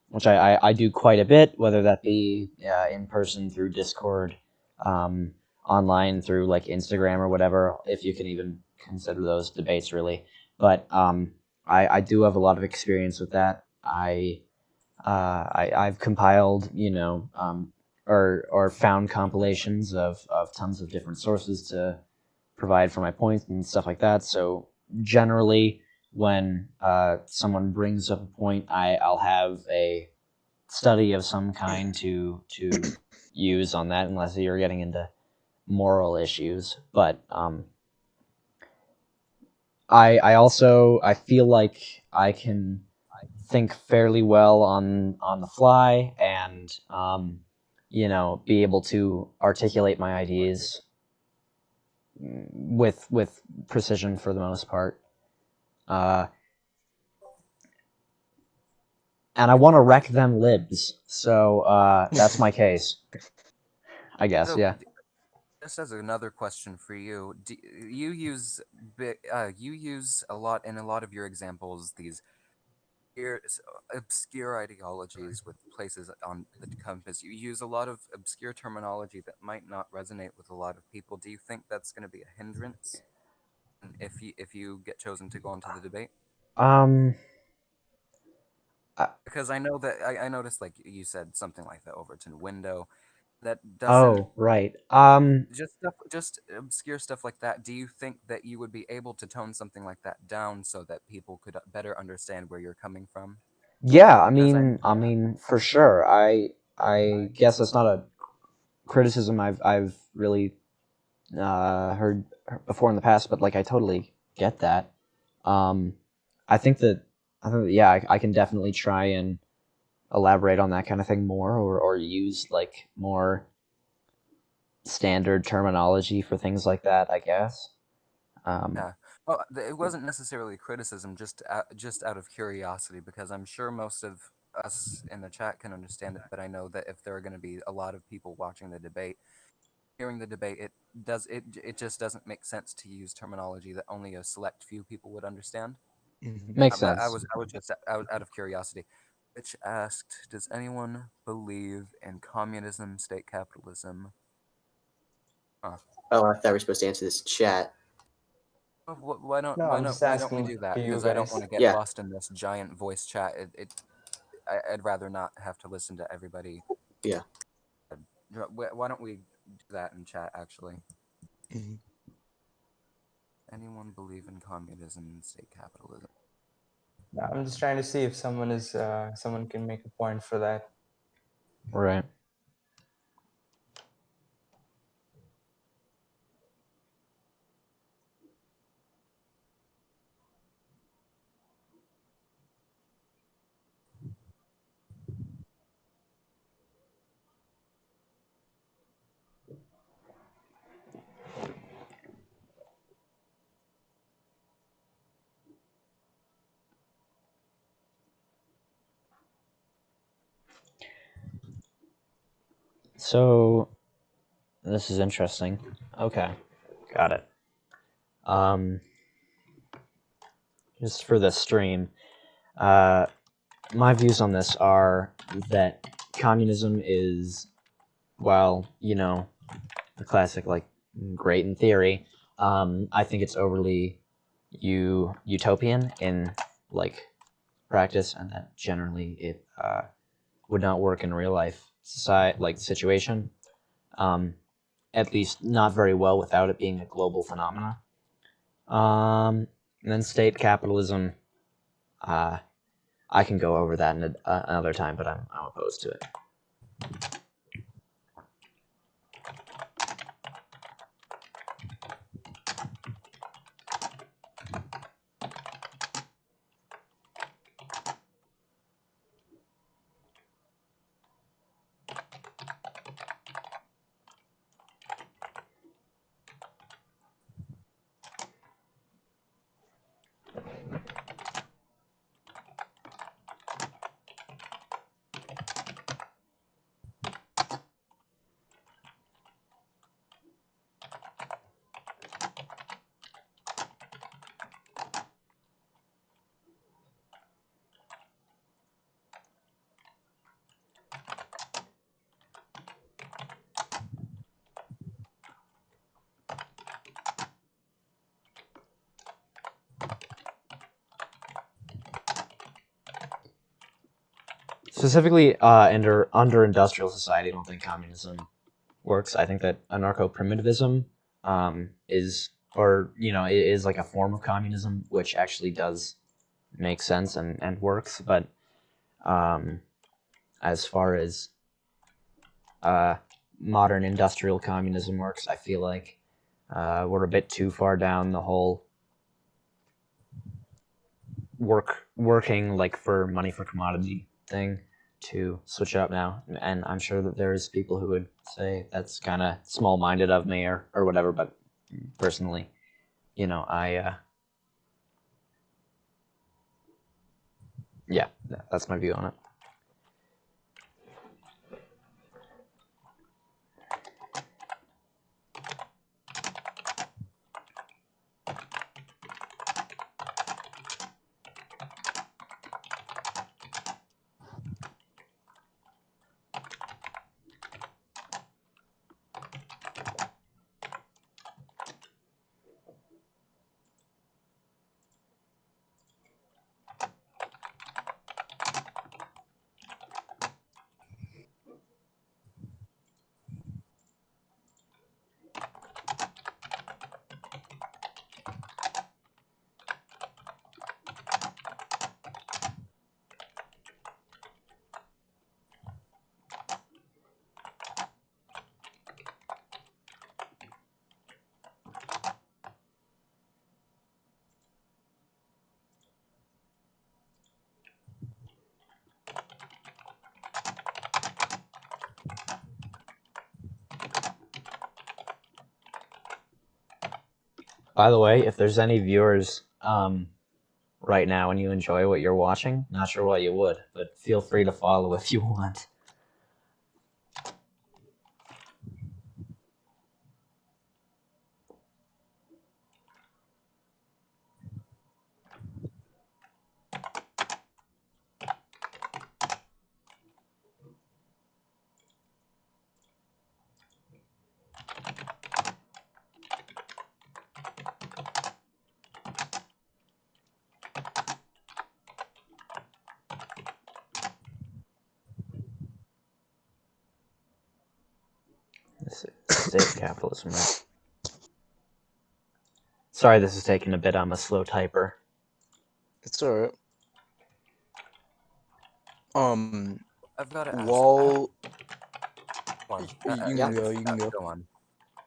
which I do quite a bit, whether that be in person through Discord, online through like Instagram or whatever, if you can even consider those debates really. But I do have a lot of experience with that. I've compiled, or found compilations of tons of different sources to provide for my points and stuff like that. So generally, when someone brings up a point, I'll have a study of some kind to use on that, unless you're getting into moral issues. But I feel like I can think fairly well on the fly and be able to articulate my ideas with precision for the most part. And I want to wreck them libs, so that's my case, I guess. So, Yeah. just as another question for you, you you use a lot in a lot of your examples these obscure ideologies with places on the compass. You use a lot of obscure terminology that might not resonate with a lot of people. Do you think that's going to be a hindrance if you get chosen to go into the debate? Um. Because I know that I noticed, like you said, something like the Overton window that doesn't Oh, right. just obscure stuff like that. Do you think that you would be able to tone something like that down so that people could better understand where you're coming from? Yeah. Because I mean, for sure. I guess that's not a criticism I've really heard before in the past, but like I totally get that. Um, I think that yeah, I can definitely try and elaborate on that kind of thing more, or use like more standard terminology for things like that, I guess. yeah. Well, it wasn't necessarily criticism, just out of curiosity, because I'm sure most of us in the chat can understand it, but I know that if there are going to be a lot of people watching the debate, hearing the debate, it just doesn't make sense to use terminology that only a select few people would understand. Makes But sense. I was just out of curiosity. Rich asked, "Does anyone believe in communism, state capitalism?" Huh. Oh, I thought we were supposed to answer this in chat. No, I'm just Why don't we asking do that? to you Because I don't guys. want to get Yeah, lost in this giant voice chat. I'd rather not have to listen to everybody yeah. Why don't we do that in chat, actually? Mhm. Anyone believe in communism and state capitalism? I'm just trying to see if someone can make a point for that. Right. So, this is interesting. Okay, got it. Just for this stream, my views on this are that communism is, well, the classic, like, great in theory. I think it's overly utopian in, like, practice, and that generally it would not work in real life situation. At least not very well without it being a global phenomena. And then state capitalism, I can go over that another time, but I'm opposed to it. Specifically, under industrial society, I don't think communism works. I think that anarcho-primitivism is like a form of communism, which actually does make sense and works. But as far as modern industrial communism works, I feel like we're a bit too far down the whole working like for money for commodity thing to switch it up now. And I'm sure that there's people who would say that's kind of small-minded of me or whatever, but personally, yeah, that's my view on it. By the way, if there's any viewers right now and you enjoy what you're watching, not sure why you would, but feel free to follow if you want. State of capitalism, right? Sorry, this is taking a bit. I'm a slow typer. It's alright. I've got to ask. While Go you can go, you can go. Go on.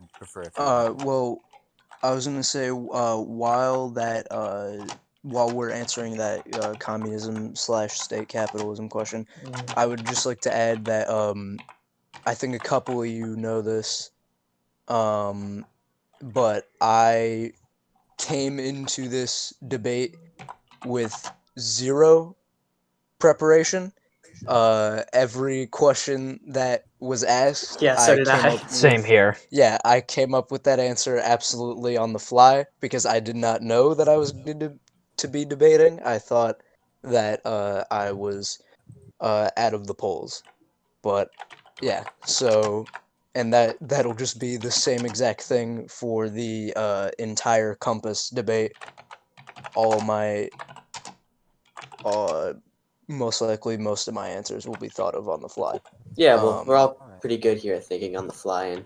I prefer if you want. Well, I was gonna say while we're answering that communism/state capitalism question, I would just like to add that I think a couple of you know this, but I came into this debate with zero preparation. Every question that was asked, Yeah, so did came I. up Same with. here. Yeah, I came up with that answer absolutely on the fly because I did not know that I was going to be debating. I thought that I was out of the polls, but yeah. So, and that'll just be the same exact thing for the entire Compass debate. All my most likely most of my answers will be thought of on the fly. Yeah, well, we're all Alright. pretty good here at thinking on the fly and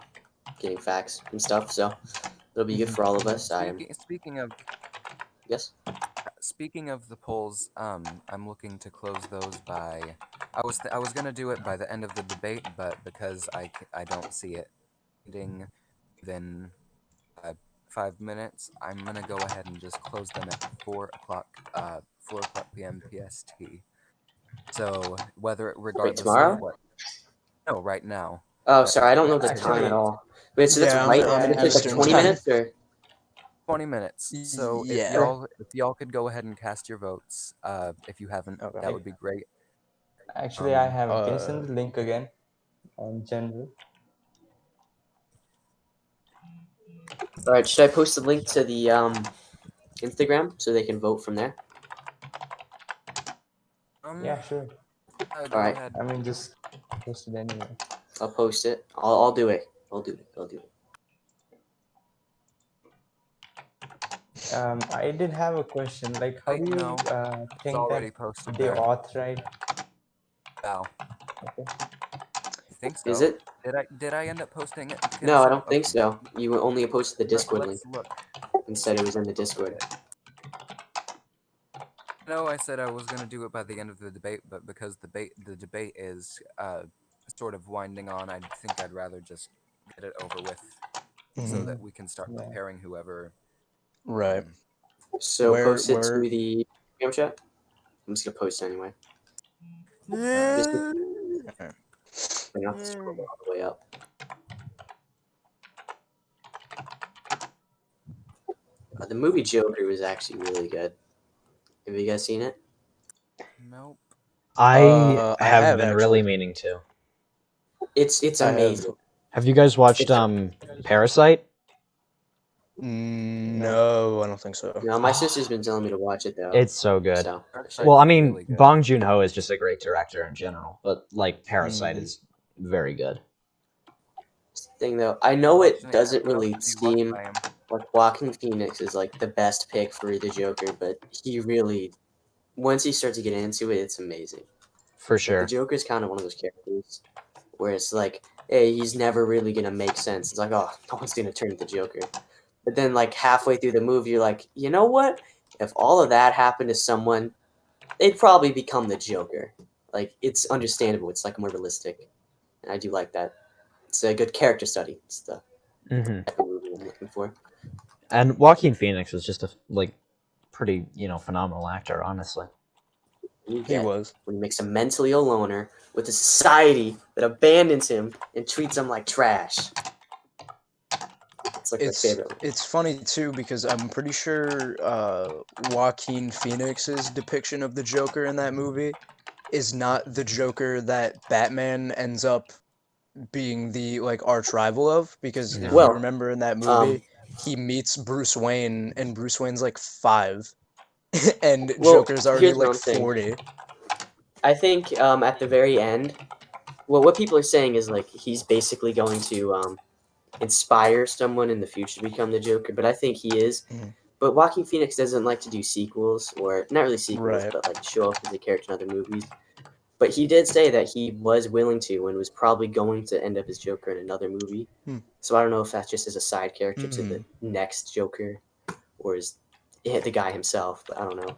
getting facts and stuff, so it'll be good for all of us. Speaking of the polls, I'm looking to close those by. I was gonna do it by the end of the debate, but because I don't see it ending within 5 minutes, I'm gonna go ahead and just close them at 4 o'clock 4 o'clock p.m. PST. So regardless tomorrow? of what. No, right now. Oh, sorry, I don't know the Actually- time at all. Wait, so that's Yeah, right? I'm It's like Eastern 20 time. minutes or? 20 minutes. So Yeah. if y'all could go ahead and cast your votes, if you haven't, Okay. that would be great. Actually, I have. Can you uh, send the link again on general? All right, should I post the link to the Instagram so they can vote from there? Yeah, sure. Go Alright. ahead. I mean, just post it anyway. I'll post it. I'll do it. I'll do it. I did have a question. Like, how Wait, do you no, It's think already that posted they there. authorize? Wow. Okay. I think so. Is it? Did I end up posting it? No, I don't think so. You only posted the Discord link. Let's look. And said it was in the Discord. No, I said I was gonna do it by the end of the debate, but because the debate is sort of winding on, I think I'd rather just get it over with, so that we can start Yeah. preparing whoever. right. So post it where- to the Instagram chat. I'm just gonna post it anyway. Just bring up the scroll all the way up. The movie Joker was actually really good. Have you guys seen it? Nope. I I have have been really actually. meaning to. It's I have- amazing. Have you guys watched Parasite? No, I don't think so. No, my sister's been telling me to watch it though. It's so good. So Well, I mean, Really good. Bong Joon-ho is just a great director in general, but like Parasite is very good. thing though, I know it Watching doesn't what else really have you watched, seem Liam? like Joaquin Phoenix is like the best pick for the Joker, but he really, once he starts to get into it, it's amazing. For Like, sure. the Joker is kind of one of those characters where it's like, hey, he's never really gonna make sense. It's like, oh, no one's gonna turn into Joker. But then, like halfway through the movie, you're like, you know what? If all of that happened to someone, they'd probably become the Joker. Like, it's understandable. It's like more realistic, and I do like that. It's a good character study. It's the type of movie I'm looking for. And Joaquin Phoenix is just a pretty phenomenal actor, honestly. He was. When he makes a mentally ill loner with a society that abandons him and treats him like trash. It's like my favorite one. It's funny too because I'm pretty sure Joaquin Phoenix's depiction of the Joker in that movie is not the Joker that Batman ends up being the like arch rival of, because if Well, you remember in that movie, he meets Bruce Wayne and Bruce Wayne's like 5 and Joker's already here's my like own thing. 40. I think at the very end, well, what people are saying is like he's basically going to inspire someone in the future to become the Joker, but I think he is. But Joaquin Phoenix doesn't like to do sequels, or not really sequels, Right. but like show up as a character in other movies. But he did say that he was willing to and was probably going to end up as Joker in another movie. So I don't know if that's just as a side character to the next Joker or is the guy himself, but I don't know.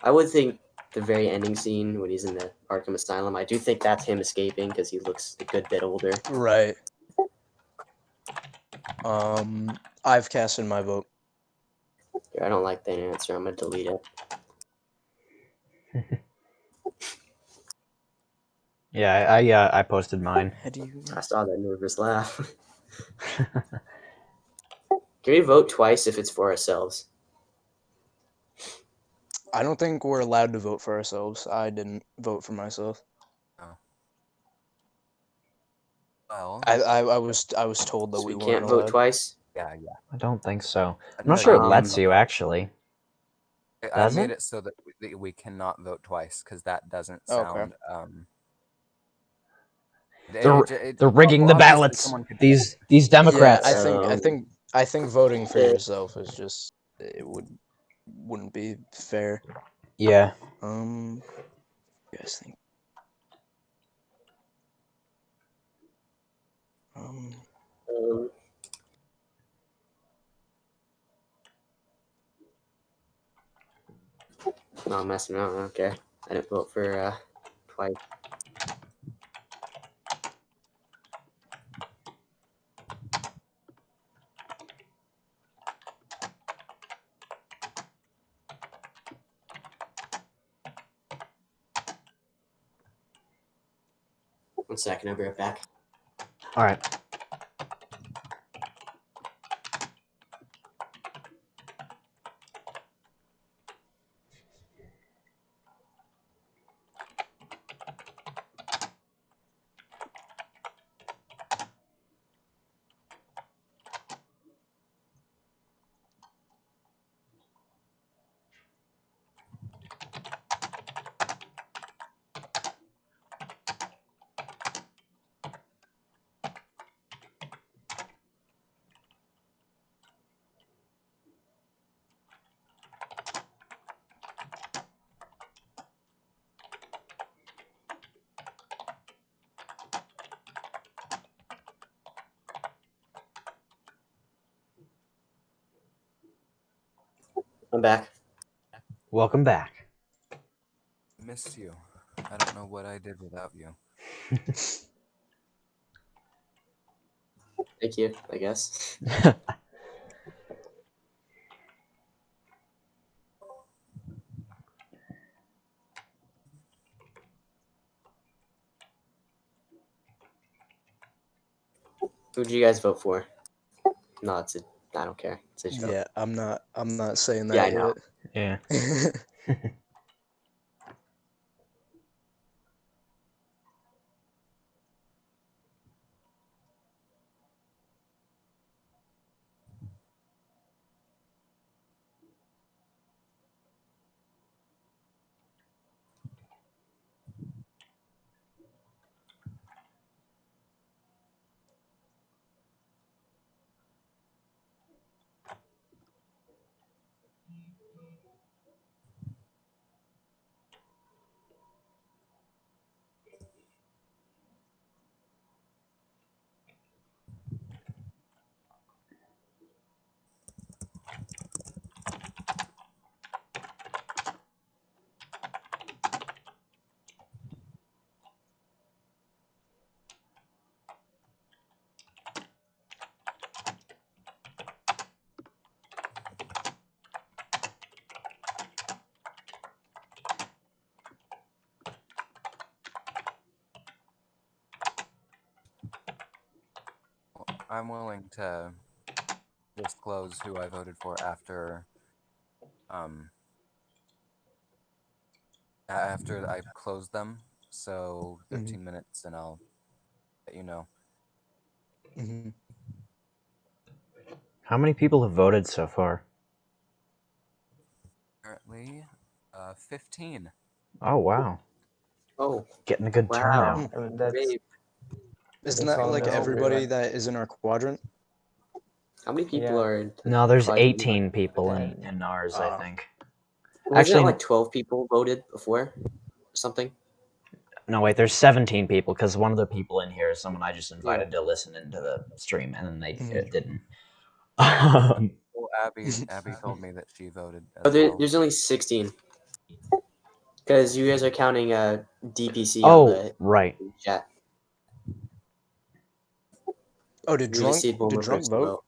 I would think the very ending scene when he's in the Arkham Asylum, I do think that's him escaping because he looks a good bit older. Right. I've cast in my vote. Yeah, I don't like that answer. I'm gonna delete it. Yeah, I posted mine. I saw that nervous laugh. Can we vote twice if it's for ourselves? I don't think we're allowed to vote for ourselves. I didn't vote for myself. Oh. Well, I was told that So we we weren't can't vote allowed. twice? yeah. I don't think so. I'm No, not sure it you lets can. you, actually. I Does made it? it so that we cannot vote twice because that doesn't Okay. sound. They're rigging the obviously ballots. someone could- These Yeah, Democrats. I think voting for yourself is just wouldn't be fair. Yeah. You guys think? No, I'm messing around. Okay. I didn't vote for twice. One second, I'll be right back. All right. I'm back. Welcome back. Miss you. I don't know what I did without you. Thank you, I guess. Who'd you guys vote for? No, I don't care. It's a joke. Yeah, I'm not saying that Yeah, I know. Yeah. yet. I'm willing to disclose who I voted for after I close them. So 13 minutes, and I'll let you know. How many people have voted so far? Currently, 15. Oh, wow. Oh, Getting a good wow. turnout. I mean, that's Great. Isn't That's that all like good. everybody that is in our quadrant? How many people Yeah. are in the No, there's quadrant? 18 people in ours, I think. Wasn't Actually, it like 12 people voted before or something? No, wait, there's 17 people because one of the people in here is someone I just invited to listen into the stream, and then it didn't. Well, Abby told me that she voted as well. There's only 16. Because you guys are counting DPC on the right. chat. Oh, did drunk vote?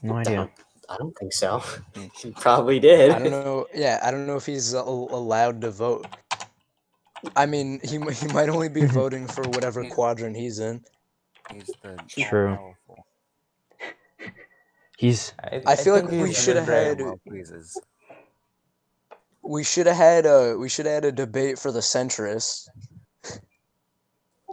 No idea. I don't think so. He probably did. I don't know. Yeah, I don't know if he's allowed to vote. I mean, he might only be voting for whatever quadrant he's in. He's the True. powerful. I feel like we should have had. We should have had a debate for the centrists.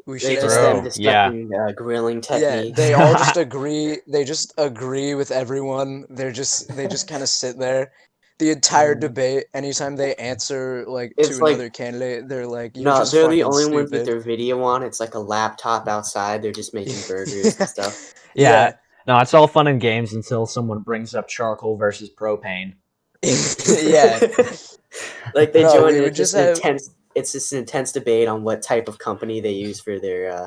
We should have discussing grilling techniques. Yeah, they all just agree. They just agree with everyone. They just kind of sit there the entire debate. Anytime they answer to another candidate, they're like, "You're just they're the fucking only stupid." ones with their video on. It's like a laptop outside. They're just making burgers and stuff. Yeah. No, it's all fun and games until someone brings up charcoal versus propane. Yeah. Like they join in. It's just an intense debate on what type of company they use for their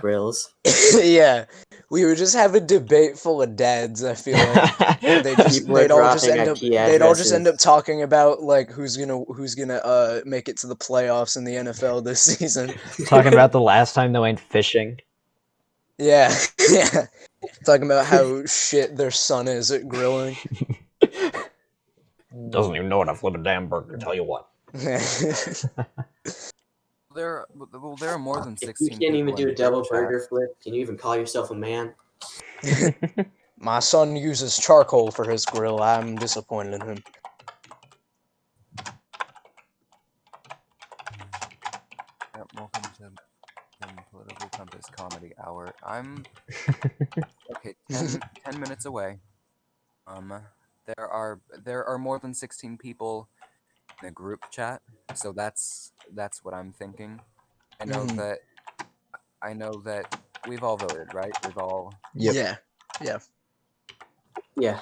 grills. Yeah, we would just have a debate full of dads. I feel like they'd all just end up talking about who's gonna make it to the playoffs in the NFL this season. Talking about the last time they went fishing. Yeah, yeah. Talking about how shit their son is at grilling. Doesn't even know how to flip a damn burger. Tell you what. There are more than 16. You can't even do a double burger flip. Can you even call yourself a man? My son uses charcoal for his grill. I'm disappointed in him. Welcome to the Political Compass Comedy Hour. I'm okay. 10 minutes away. There are more than 16 people in a group chat, so that's what I'm thinking. I know that we've all voted, right? We've all. Yep. Yeah.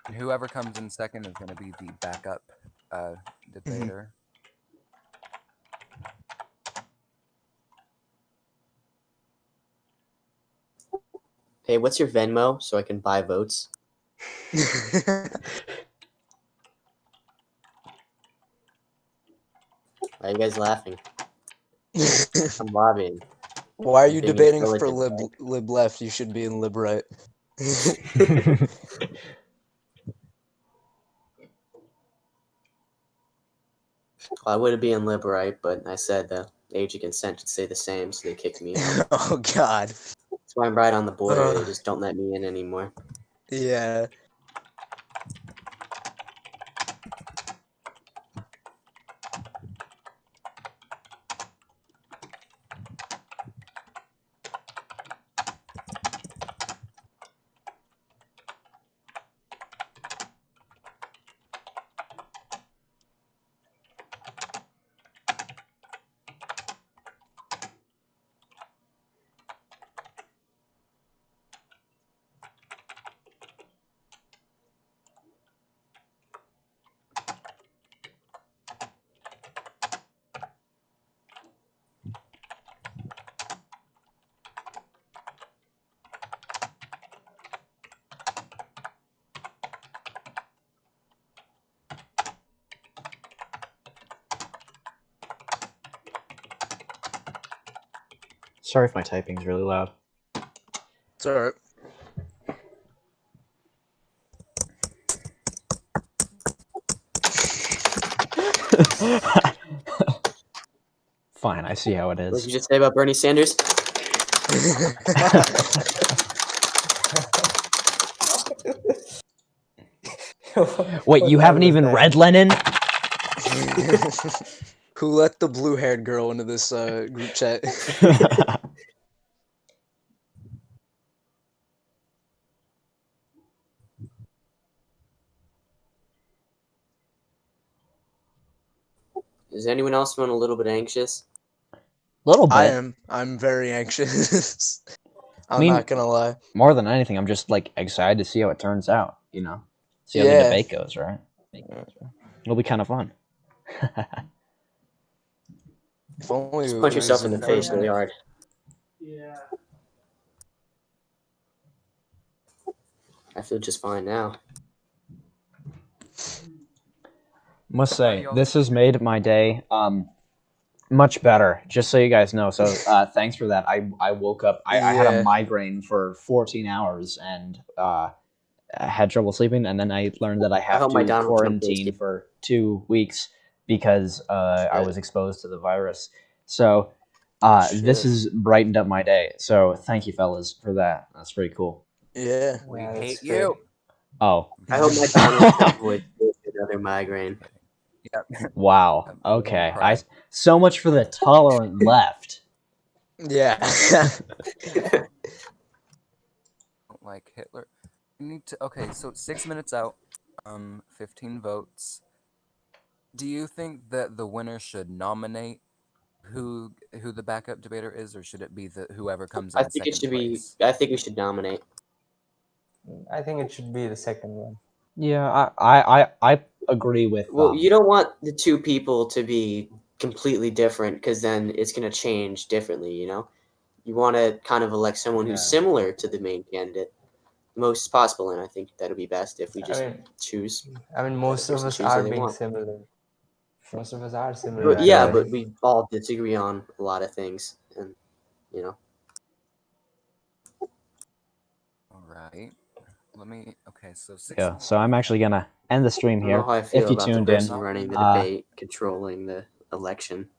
And whoever comes in second is going to be the backup debater. Hey, what's your Venmo so I can buy votes? Why are you guys laughing? I'm lobbying. Why are you debating for lib left? You should be in lib right. Well, I would be in lib right, but I said the age of consent should stay the same, so they kicked me out. Oh God. That's why I'm right on the border. They just don't let me in anymore. Yeah. Sorry if my typing's really loud. It's alright. Fine, I see how it is. What did you just say about Bernie Sanders? Wait, you haven't even read Lenin? Who let the blue-haired girl into this group chat? Is anyone else feeling a little bit anxious? A little bit. I am. I'm very anxious. I'm not gonna lie. More than anything, I'm just excited to see how it turns out. You know, see how the debate goes. Right? It'll be kind of fun. If only Just it punch was yourself in the in face really hard. I feel just fine now. Must say, this has made my day much better, just so you guys know. So thanks for that. I woke up, I had a Yeah. migraine for 14 hours and I had trouble sleeping, and then I learned that I have hope my to Donald Trump quarantine goes to- for 2 weeks because I was exposed to the virus. So this Shit. has brightened up my day. So thank you, fellas, for that. That's pretty cool. Yeah. We Yeah, hate that's great. you. Oh, I hope my Donald Trump voice goes to another migraine. Yep. wow. Okay. So much for the tolerant left. Yeah. Like Hitler. We need to. Okay, so 6 minutes out. 15 votes. Do you think that the winner should nominate who the backup debater is, or should it be whoever comes in I think it second should be. place? I think we should nominate. I think it should be the second one. Yeah, I agree with. Well, you don't want the two people to be completely different because then it's going to change differently. You want to kind of elect someone who's similar to the main candidate, most possible, and I think that'll be best if we just choose. Most of person us choose are that they being want. similar. Most of us are similar. But yeah, actually. but we all disagree on a lot of things, and All right. Let me. Okay, so 6. Yeah, so I'm actually gonna end the stream I don't know here. how I feel If you about the tuned person in, running the debate, controlling the election.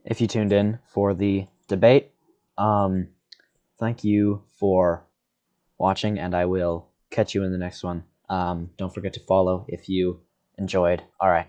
if you tuned in for the debate, thank you for watching, and I will catch you in the next one. Don't forget to follow if you enjoyed. All right.